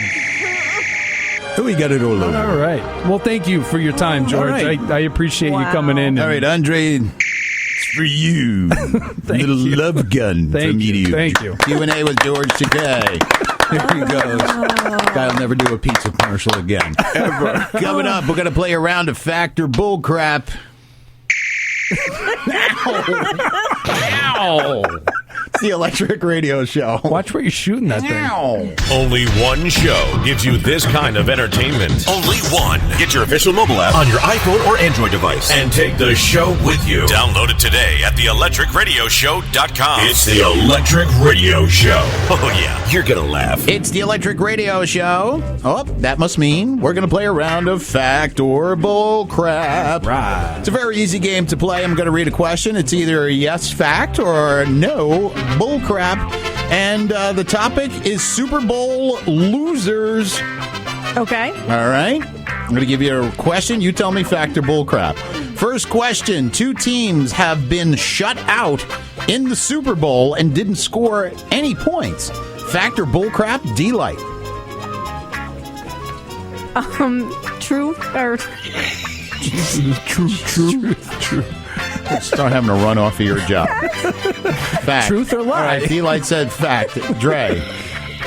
We got it all over. All right. Well, thank you for your time, George. Right. I appreciate you coming in. All right, Andre, it's for you. Little love gun from me to you. Thank you. Q&A with George Takei. Here he goes. Guy will never do a pizza commercial again. Ever. Coming up, we're going to play a round of Fact or Bullcrap. Ow. It's the Electric Radio Show. Watch where you're shooting that thing. Only one show gives you this kind of entertainment. Only one. Get your official mobile app on your iPhone or Android device and take the show with you. Download it today at theelectricradioshow.com. It's the Electric Radio Show. Oh, yeah. You're going to laugh. It's the Electric Radio Show. Oh, that must mean we're going to play a round of Fact or Bullcrap. Right. It's a very easy game to play. I'm going to read a question. It's either a yes fact or no bullcrap. And the topic is Super Bowl losers. Okay. All right. I'm going to give you a question. You tell me fact or bullcrap. First question. 2 teams have been shut out in the Super Bowl and didn't score any points. Fact or bullcrap? D-Light. Truth or... Truth. Start having to run off of your job. Fact. Truth or lie? All right, D-Light said fact. Dre.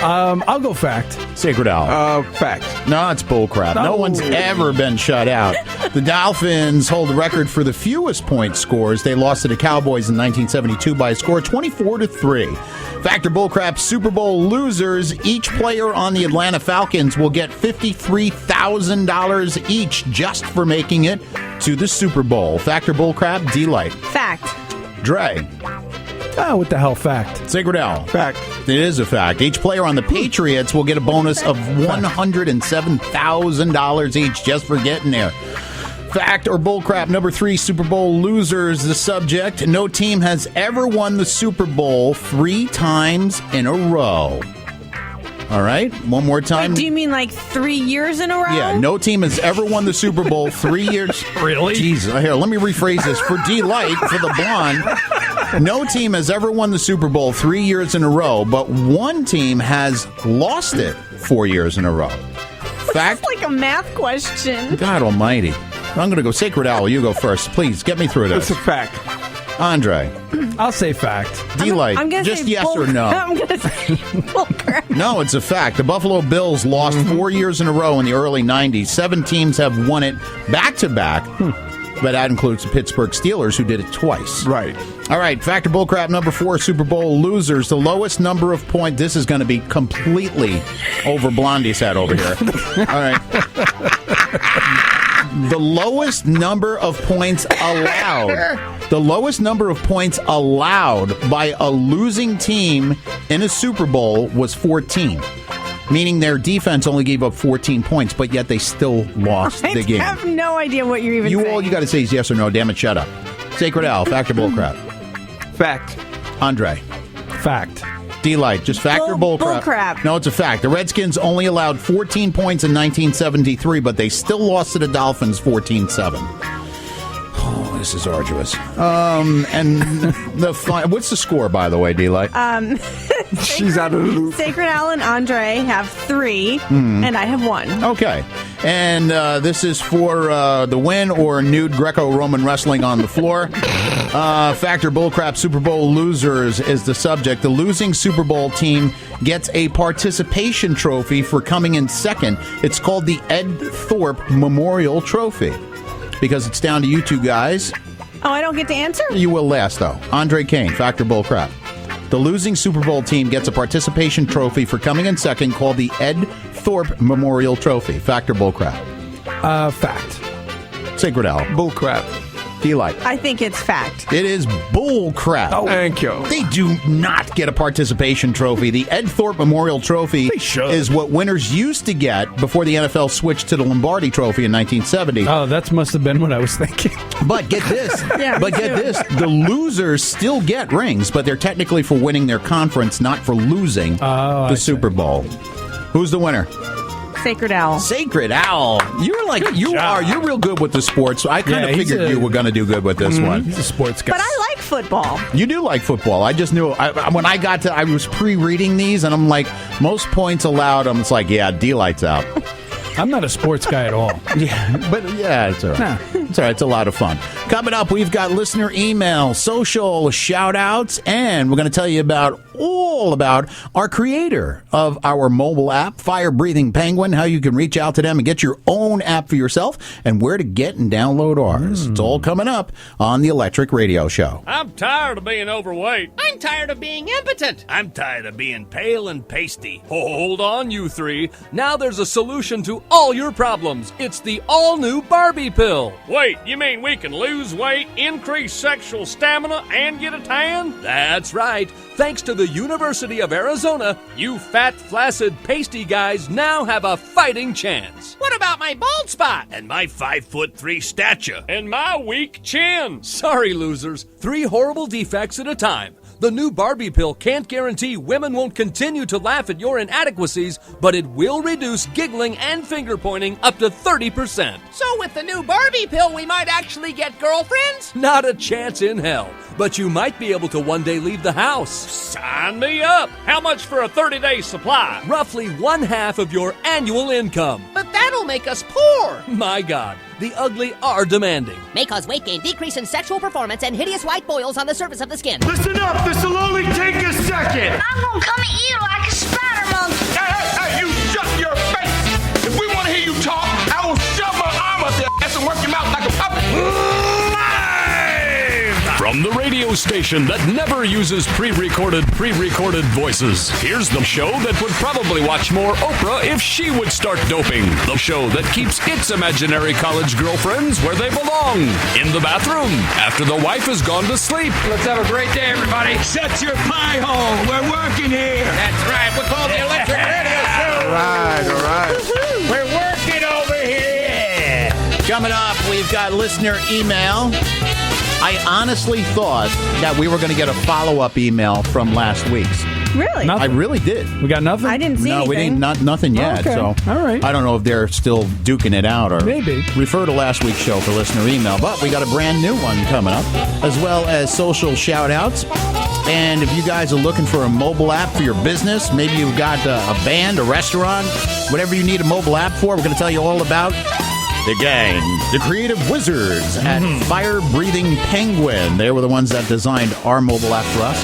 I'll go fact. Sacred Owl. Fact. No, it's bullcrap. No one's ever been shut out. The Dolphins hold the record for the fewest point scores. They lost to the Cowboys in 1972 by a score of 24-3. Fact or bullcrap, Super Bowl losers. Each player on the Atlanta Falcons will get $53,000 each just for making it to the Super Bowl. Fact or bullcrap, D-Light. Fact. Dre. Oh, what the hell, fact? Sacred Owl. Fact. It is a fact. Each player on the Patriots will get a bonus of $107,000 each just for getting there. Fact or bullcrap, number 3, Super Bowl losers, the subject. No team has ever won the Super Bowl 3 times in a row. All right? One more time. Wait, do you mean like 3 years in a row? Yeah, no team has ever won the Super Bowl 3 years. Really? Jesus. Here, let me rephrase this. For D-Light, for the blonde, no team has ever won the Super Bowl 3 years in a row, but one team has lost it 4 years in a row. Fact? It's like a math question. God almighty. I'm going to go. Sacred Owl, you go first. Please, get me through this. It's a fact. Andre. I'll say fact. D-Light, I'm gonna just say yes or no? I'm going to say bull crap. No, it's a fact. The Buffalo Bills lost 4 years in a row in the early 90s. 7 teams have won it back-to-back. But that includes the Pittsburgh Steelers, who did it twice. Right. All right, fact or bullcrap number 4, Super Bowl losers. The lowest number of points. This is going to be completely over Blondie's head over here. All right. The lowest number of points allowed. The lowest number of points allowed by a losing team in a Super Bowl was 14. Meaning their defense only gave up 14 points, but yet they still lost the game. I have no idea what you're even saying. All you got to say is yes or no. Damn it, shut up. Sacred Owl, fact or bullcrap? Fact. Andre. Fact. D-Light, just fact or bullcrap? Bullcrap. No, it's a fact. The Redskins only allowed 14 points in 1973, but they still lost to the Dolphins 14-7. Oh, this is arduous. And what's the score, by the way, D-Light? She's out of the loop. Sacred Owl and Andre have 3, and I have 1. Okay. And this is for the win or nude Greco-Roman wrestling on the floor. Factor bullcrap Super Bowl losers is the subject. The losing Super Bowl team gets a participation trophy for coming in second. It's called the Ed Thorpe Memorial Trophy because it's down to you two guys. Oh, I don't get to answer? You will last, though. Andre Kane, factor bullcrap. The losing Super Bowl team gets a participation trophy for coming in second called the Ed Thorpe Memorial Trophy. Factor bullcrap. Fact. Sacred Owl. Bullcrap. D-Light. I think it's fact. It is bullcrap. Oh, thank you. They do not get a participation trophy. The Ed Thorpe Memorial Trophy is what winners used to get before the NFL switched to the Lombardi Trophy in 1970. Oh, that must have been what I was thinking. But get this. Yeah, but get this. The losers still get rings, but they're technically for winning their conference, not for losing the Super Bowl. Who's the winner? Sacred Owl. Sacred Owl. You're you're real good with the sports. I kind of figured you were going to do good with this one. He's a sports guy. But I like football. You do like football. I just knew when I was pre-reading these, and I'm like, most points allowed. I'm just like, yeah, D-Light's out. I'm not a sports guy at all. Yeah, but yeah, it's all right. It's all right. It's a lot of fun. Coming up, we've got listener email, social shout-outs, and we're going to tell you all about our creator of our mobile app, Fire Breathing Penguin, how you can reach out to them and get your own app for yourself, and where to get and download ours. It's all coming up on the Electric Radio Show. I'm tired of being overweight. I'm tired of being impotent. I'm tired of being pale and pasty. Hold on, you three. Now there's a solution to all your problems. It's the all-new Barbie pill. Wait, you mean we can lose weight, increase sexual stamina, and get a tan? That's right. Thanks to the University of Arizona, you fat, flaccid, pasty guys now have a fighting chance. What about my bald spot? And my 5'3" stature. And my weak chin. Sorry, losers. 3 horrible defects at a time. The new Barbie pill can't guarantee women won't continue to laugh at your inadequacies, but it will reduce giggling and finger-pointing up to 30%. So with the new Barbie pill, we might actually get girlfriends? Not a chance in hell, but you might be able to one day leave the house. Sign me up. How much for a 30-day supply? Roughly 1/2 of your annual income. But that'll make us poor. My God. The ugly are demanding. May cause weight gain, decrease in sexual performance, and hideous white boils on the surface of the skin. Listen up, this'll only take a second. I'm gonna come at you like a spider monkey. Hey, you shut your face. If we want to hear you talk, I will shove my arm up your ass and work your mouth like a puppet. From the radio station that never uses pre-recorded voices, here's the show that would probably watch more Oprah if she would start doping. The show that keeps its imaginary college girlfriends where they belong, in the bathroom, after the wife has gone to sleep. Let's have a great day, everybody. Shut your pie hole. We're working here. That's right. We're called the Electric Radio Show. All right. We're working over here. Coming up, we've got listener email. I honestly thought that we were going to get a follow-up email from last week's. Really? I really did. We got nothing? I didn't see anything. No, we didn't. Nothing yet. Okay. So all right. I don't know if they're still duking it out or maybe. Refer to last week's show for listener email. But we got a brand new one coming up, as well as social shout-outs. And if you guys are looking for a mobile app for your business, maybe you've got a band, a restaurant, whatever you need a mobile app for, we're going to tell you all about the gang, the creative wizards at Fire Breathing Penguin. They were the ones that designed our mobile app for us.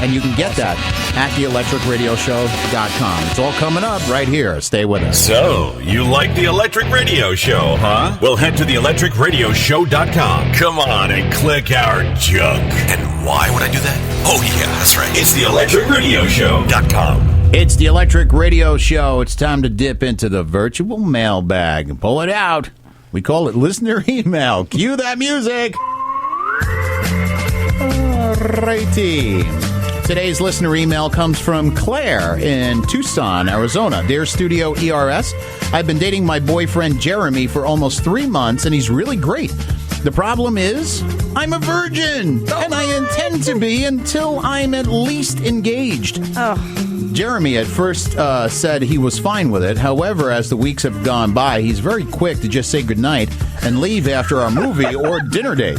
And you can get that at theelectricradioshow.com. It's all coming up right here. Stay with us. So, you like the Electric Radio Show, huh? Well, head to theelectricradioshow.com. Come on and click our junk. And why would I do that? Oh, yeah, that's right. It's theelectricradioshow.com. It's the Electric Radio Show. It's time to dip into the virtual mailbag and pull it out. We call it listener email. Cue that music. Alrighty. Today's listener email comes from Claire in Tucson, Arizona. Dear Studio ERS, I've been dating my boyfriend Jeremy for almost 3 months, and he's really great. The problem is, I'm a virgin, and I intend to be until I'm at least engaged. Jeremy at first said he was fine with it. However, as the weeks have gone by, he's very quick to just say goodnight and leave after our movie or dinner date.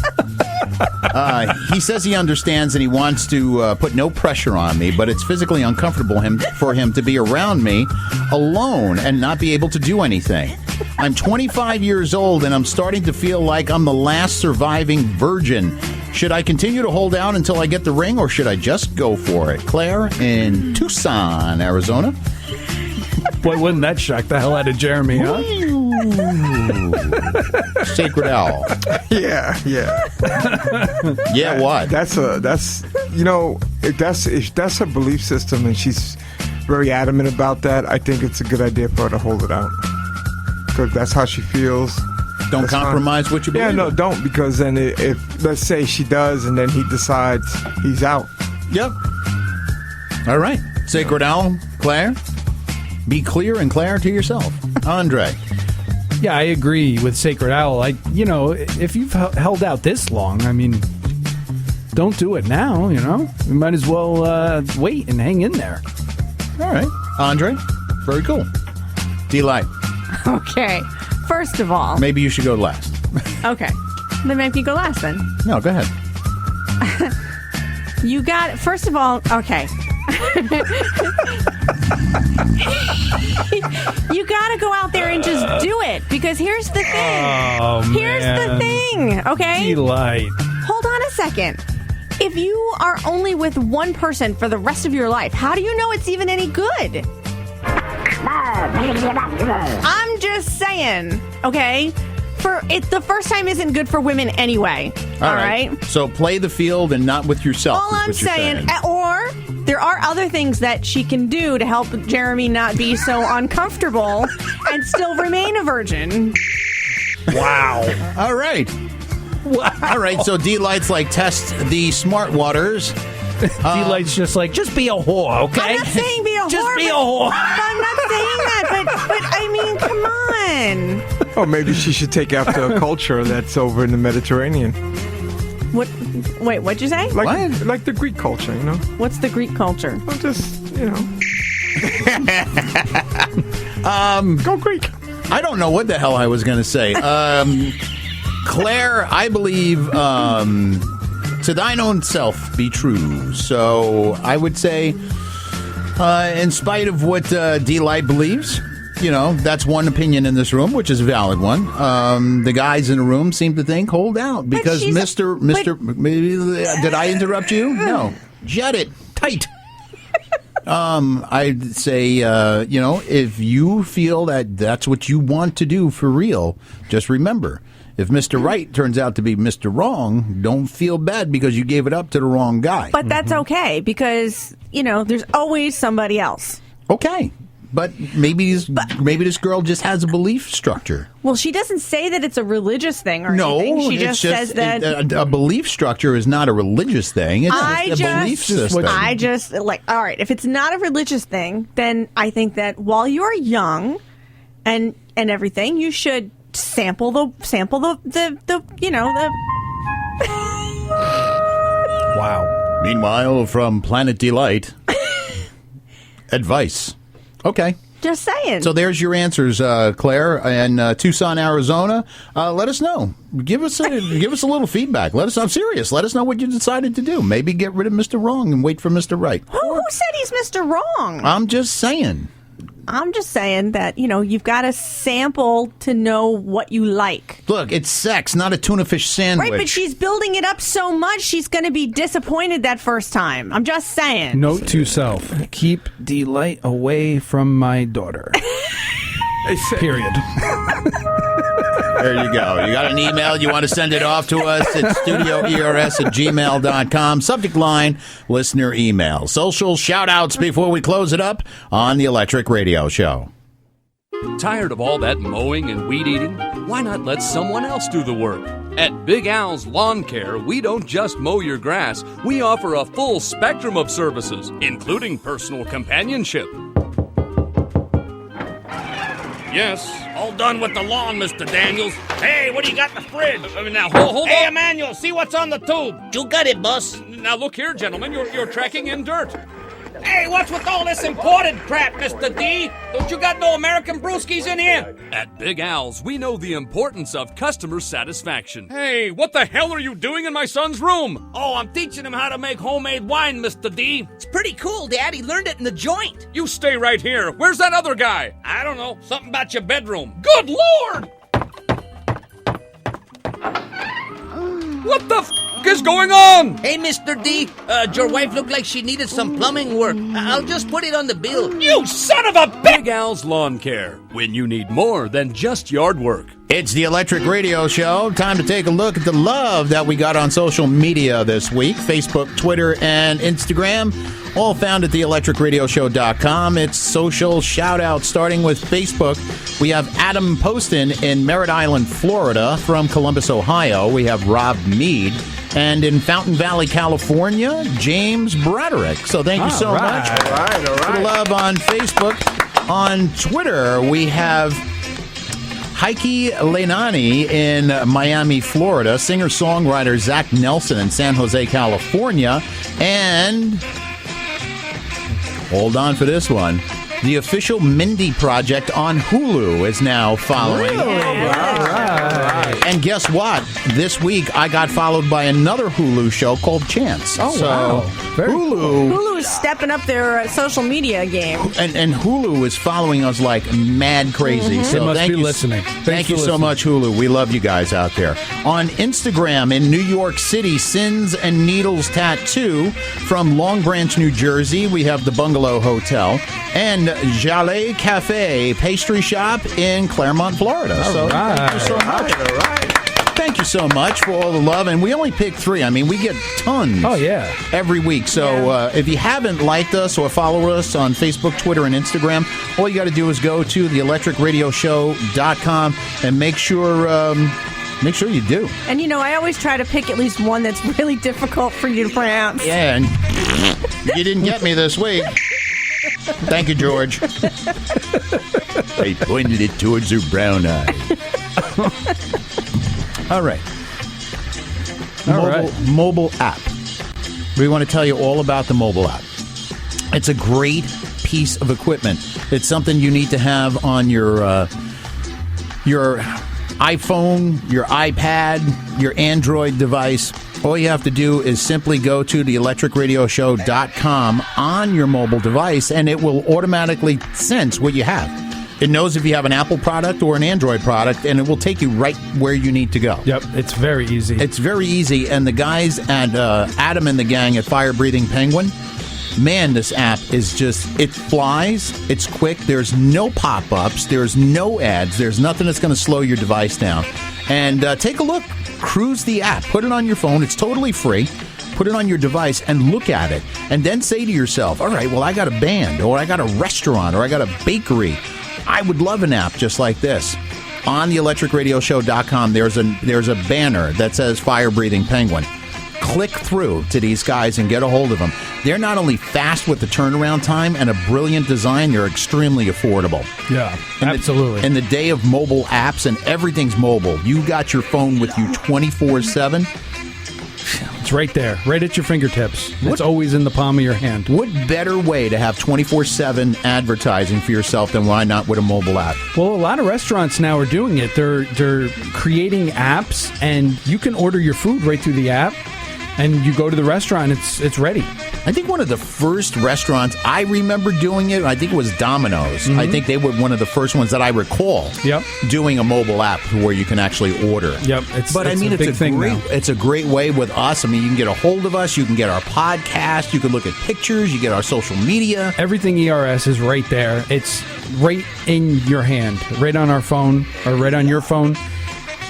He says he understands and he wants to put no pressure on me, but it's physically uncomfortable for him to be around me alone and not be able to do anything. I'm 25 years old and I'm starting to feel like I'm the last surviving virgin. Should I continue to hold out until I get the ring, or should I just go for it? Claire in Tucson, Arizona. Boy, wouldn't that shock the hell out of Jeremy, huh? Sacred owl. Yeah. Yeah, what? That's if that's her belief system and she's very adamant about that, I think it's a good idea for her to hold it out. Because that's how she feels. Don't compromise what you believe. Yeah, no, don't, because then if let's say she does and then he decides he's out. Yep. All right. Sacred owl, Claire. Be clear and Claire to yourself. Andre. Yeah, I agree with Sacred Owl. If you've held out this long, I mean, don't do it now, You might as well wait and hang in there. All right. Andre, very cool. Delight. Okay. First of all. Maybe you should go last. Okay. Then make me go last then. No, go ahead. You got it. First of all, okay. You gotta go out there and just do it, because here's the thing. Here's the thing, okay? Delight. Hold on a second. If you are only with one person for the rest of your life, how do you know it's even any good? I'm just saying, okay? The first time isn't good for women anyway. All right? So play the field and not with yourself. All I'm saying, or there are other things that she can do to help Jeremy not be so uncomfortable and still remain a virgin. Wow. All right. Wow. All right, so D-Light's like, test the smart waters. D-Light's just like, just be a whore, okay? I'm not saying be a whore. Just be a whore. I'm not saying that, but I mean, come on. Oh, maybe she should take after a culture that's over in the Mediterranean. What? Wait, what'd you say? Like the Greek culture, What's the Greek culture? Well, just, go Greek. I don't know what the hell I was going to say. Claire, I believe, to thine own self be true. So I would say, in spite of what D-Light believes, that's one opinion in this room, which is a valid one. The guys in the room seem to think, hold out, because Mr. Did I interrupt you? No. Jet it tight. I'd say, if you feel that that's what you want to do for real, just remember, if Mr. Right turns out to be Mr. Wrong, don't feel bad because you gave it up to the wrong guy. But that's okay, because, there's always somebody else. Okay. But maybe this girl just has a belief structure. Well, she doesn't say that it's a religious thing or anything. She just says that a belief structure is not a religious thing. It's just a belief system. All right, if it's not a religious thing, then I think that while you're young and everything, you should sample the Wow. Meanwhile, from Planet Delight, advice. Okay. Just saying. So there's your answers, Claire, and Tucson, Arizona. Let us know. Give us a little feedback. Let us. I'm serious. Let us know what you decided to do. Maybe get rid of Mr. Wrong and wait for Mr. Right. Who said he's Mr. Wrong? I'm just saying. I'm just saying that, you've got to sample to know what you like. Look, it's sex, not a tuna fish sandwich. Right, but she's building it up so much, she's going to be disappointed that first time. I'm just saying. Note to self, keep Delight away from my daughter. Period. There you go. You got an email, you want to send it off to us, it's studioers@gmail.com. Subject line, listener email. Social shout-outs before we close it up on the Electric Radio Show. Tired of all that mowing and weed eating? Why not let someone else do the work? At Big Al's Lawn Care, we don't just mow your grass. We offer a full spectrum of services, including personal companionship. Yes, all done with the lawn, Mr. Daniels. Hey, what do you got in the fridge? Now, hold Hey, on. Emmanuel, see what's on the tube. You got it, boss. Now, look here, gentlemen. You're tracking in dirt. Hey, what's with all this imported crap, Mr. D? Don't you got no American brewskis in here? At Big Al's, we know the importance of customer satisfaction. Hey, what the hell are you doing in my son's room? Oh, I'm teaching him how to make homemade wine, Mr. D. It's pretty cool, Dad. He learned it in the joint. You stay right here. Where's that other guy? I don't know. Something about your bedroom. Good Lord! What the f*** is going on? Hey, Mr. D, your wife looked like she needed some plumbing work. I'll just put it on the bill. You son of a Big Al's Lawn Care, when you need more than just yard work. It's the Electric Radio Show. Time to take a look at the love that we got on social media this week. Facebook, Twitter, and Instagram. All found at theelectricradioshow.com. It's social shout-out, starting with Facebook. We have Adam Poston in Merritt Island, Florida. From Columbus, Ohio, we have Rob Mead. And in Fountain Valley, California, James Broderick. So thank you so much. All right. For the love on Facebook. On Twitter, we have Heike Lenani in Miami, Florida. Singer-songwriter Zach Nelson in San Jose, California. And hold on for this one. The official Mindy Project on Hulu is now following. Really? All right. And guess what? This week I got followed by another Hulu show called Chance. Oh, so wow. Hulu is stepping up their social media game. and Hulu is following us like mad crazy. Mm-hmm. So they must thank be you, listening. Thank you so much, Hulu. We love you guys out there. On Instagram in New York City, Sins and Needles Tattoo. From Long Branch, New Jersey, we have the Bungalow Hotel. And Jalais Cafe Pastry Shop in Claremont, Florida. Thank you so much. All right. Thank you so much for all the love. And we only pick 3. I mean, we get tons. Oh, yeah. Every week. So if you haven't liked us or follow us on Facebook, Twitter, and Instagram, all you got to do is go to theelectricradioshow.com and make sure you do. And, I always try to pick at least one that's really difficult for you to pronounce. Yeah, and you didn't get me this week. Thank you, George. I pointed it towards her brown eye. All right. Mobile app. We want to tell you all about the mobile app. It's a great piece of equipment. It's something you need to have on your iPhone, your iPad, your Android device. All you have to do is simply go to theelectricradioshow.com on your mobile device, and it will automatically sense what you have. It knows if you have an Apple product or an Android product, and it will take you right where you need to go. Yep, it's very easy. It's very easy, and the guys at Adam and the gang at Fire Breathing Penguin, man, this app is just, it flies, it's quick, there's no pop-ups, there's no ads, there's nothing that's going to slow your device down. And take a look, cruise the app, put it on your phone, it's totally free. Put it on your device and look at it. And then say to yourself, all right, well, I got a band, or I got a restaurant, or I got a bakery. I would love an app just like this. On theelectricradioshow.com, there's a banner that says Fire Breathing Penguin. Click through to these guys and get a hold of them. They're not only fast with the turnaround time and a brilliant design, they're extremely affordable. Yeah, absolutely. In the day of mobile apps and everything's mobile, you got your phone with you 24/7. It's right there, right at your fingertips. It's always in the palm of your hand. What better way to have 24/7 advertising for yourself than why not with a mobile app? Well, a lot of restaurants now are doing it. They're creating apps, and you can order your food right through the app, and you go to the restaurant, it's ready. I think one of the first restaurants I remember doing it, I think it was Domino's. I think they were one of the first ones that I recall doing a mobile app where you can actually order. Yep. It's a great way with us. I mean, you can get a hold of us. You can get our podcast. You can look at pictures. You get our social media. Everything ERS is right there. It's right in your hand, right on our phone or right on your phone.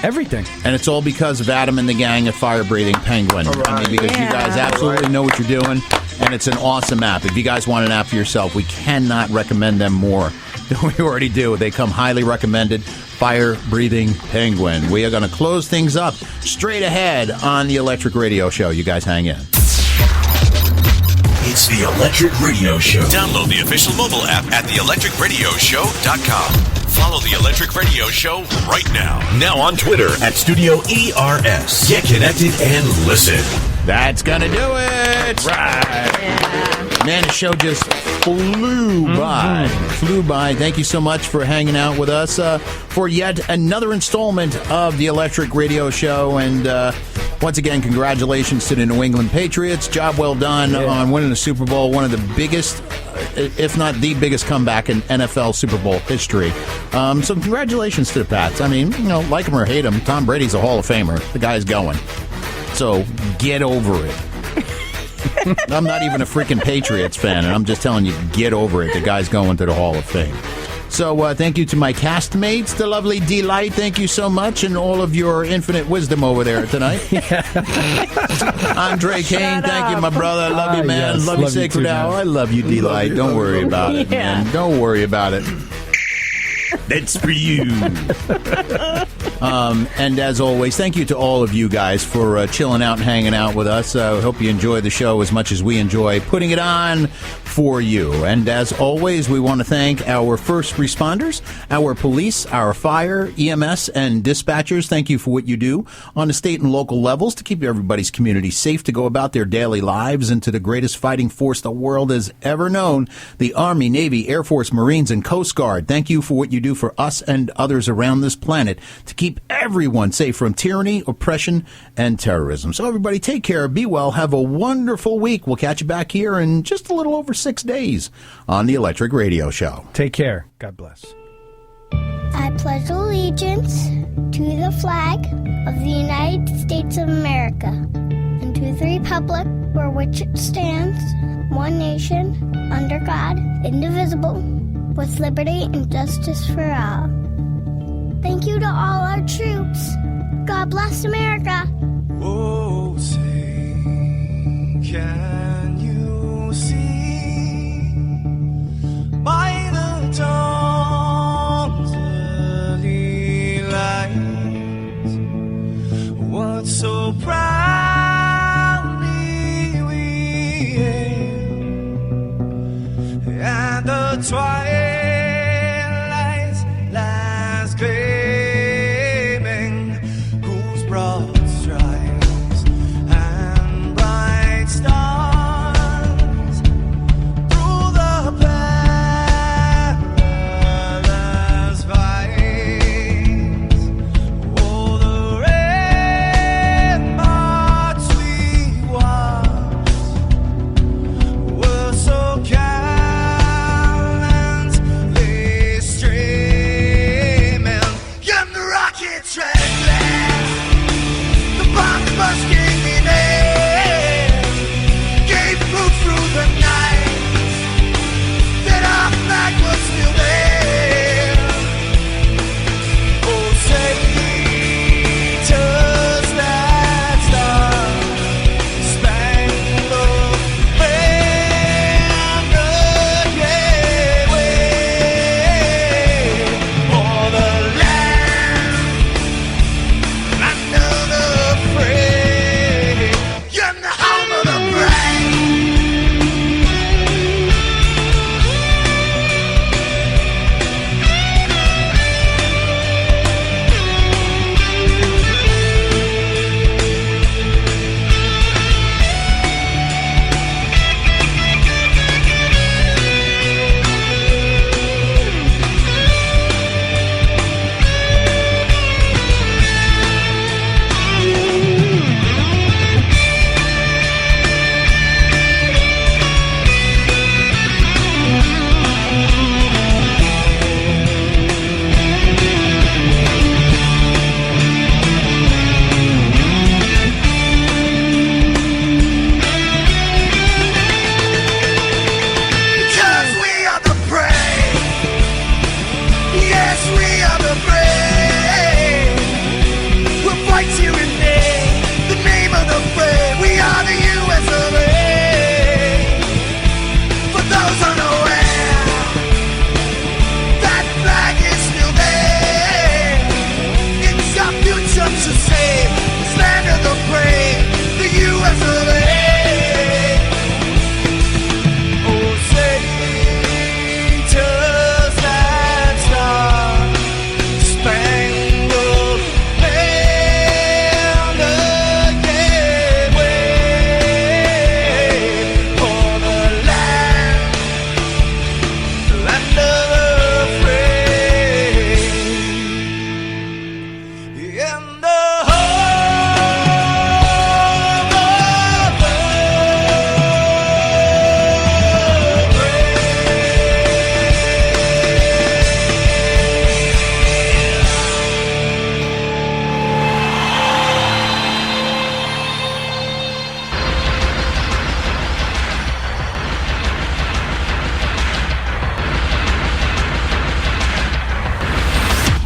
Everything. And it's all because of Adam and the gang at Fire Breathing Penguin. Right. I mean, because you guys absolutely know what you're doing, and it's an awesome app. If you guys want an app for yourself, we cannot recommend them more than we already do. They come highly recommended. Fire Breathing Penguin. We are going to close things up straight ahead on the Electric Radio Show. You guys hang in. It's the Electric Radio Show. Download the official mobile app at theelectricradioshow.com. Follow the Electric Radio Show right now. Now on Twitter at Studio ERS. Get connected and listen. That's going to do it. Right. Yeah. Man, the show just flew by. Flew by. Thank you so much for hanging out with us for yet another installment of the Electric Radio Show. And once again, congratulations to the New England Patriots. Job well done on winning the Super Bowl. One of the biggest, if not the biggest comeback in NFL Super Bowl history. So congratulations to the Pats. I mean, like him or hate him, Tom Brady's a Hall of Famer. The guy's going. So get over it. I'm not even a freaking Patriots fan, and I'm just telling you, get over it. The guy's going to the Hall of Fame. So thank you to my castmates, the lovely Delight. Thank you so much, and all of your infinite wisdom over there tonight. Andre Kane, thank you, my brother. I love you, man. Yes, love you, Sacred Hour. I love you, Delight. Don't worry about it, man. Don't worry about it. That's for you. And as always, thank you to all of you guys for chilling out and hanging out with us. Hope you enjoy the show as much as we enjoy putting it on for you. And as always, we want to thank our first responders, our police, our fire, EMS, and dispatchers. Thank you for what you do on the state and local levels to keep everybody's community safe, to go about their daily lives, and to the greatest fighting force the world has ever known, the Army, Navy, Air Force, Marines, and Coast Guard. Thank you for what you do for us and others around this planet to keep everyone safe from tyranny, oppression, and terrorism. So everybody, take care, be well, have a wonderful week. We'll catch you back here in just a little over 6 days on the Electric Radio Show. Take care. God bless. I pledge allegiance to the flag of the United States of America and to the republic for which it stands, one nation, under God, indivisible, with liberty and justice for all. Thank you to all our troops. God bless America. Oh, say, can you see by the dawn's early light what so proudly we hailed at the twilight's last gleaming, whose broad stripes and bright stars through the perilous fights, oh, the ramparts we watched were so gallant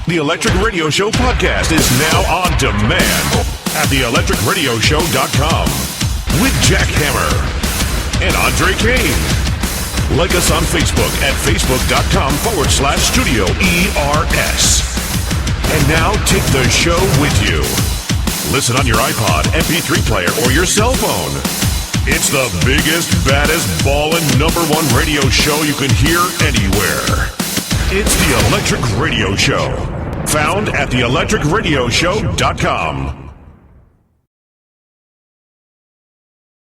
The Electric Radio Show podcast is now on demand at theelectricradioshow.com with Jack Hammer and Andre Kane. Like us on Facebook at facebook.com/Studio ERS. And now take the show with you. Listen on your iPod, MP3 player, or your cell phone. It's the biggest, baddest, ballin' #1 radio show you can hear anywhere. It's the Electric Radio Show. Found at theelectricradioshow.com.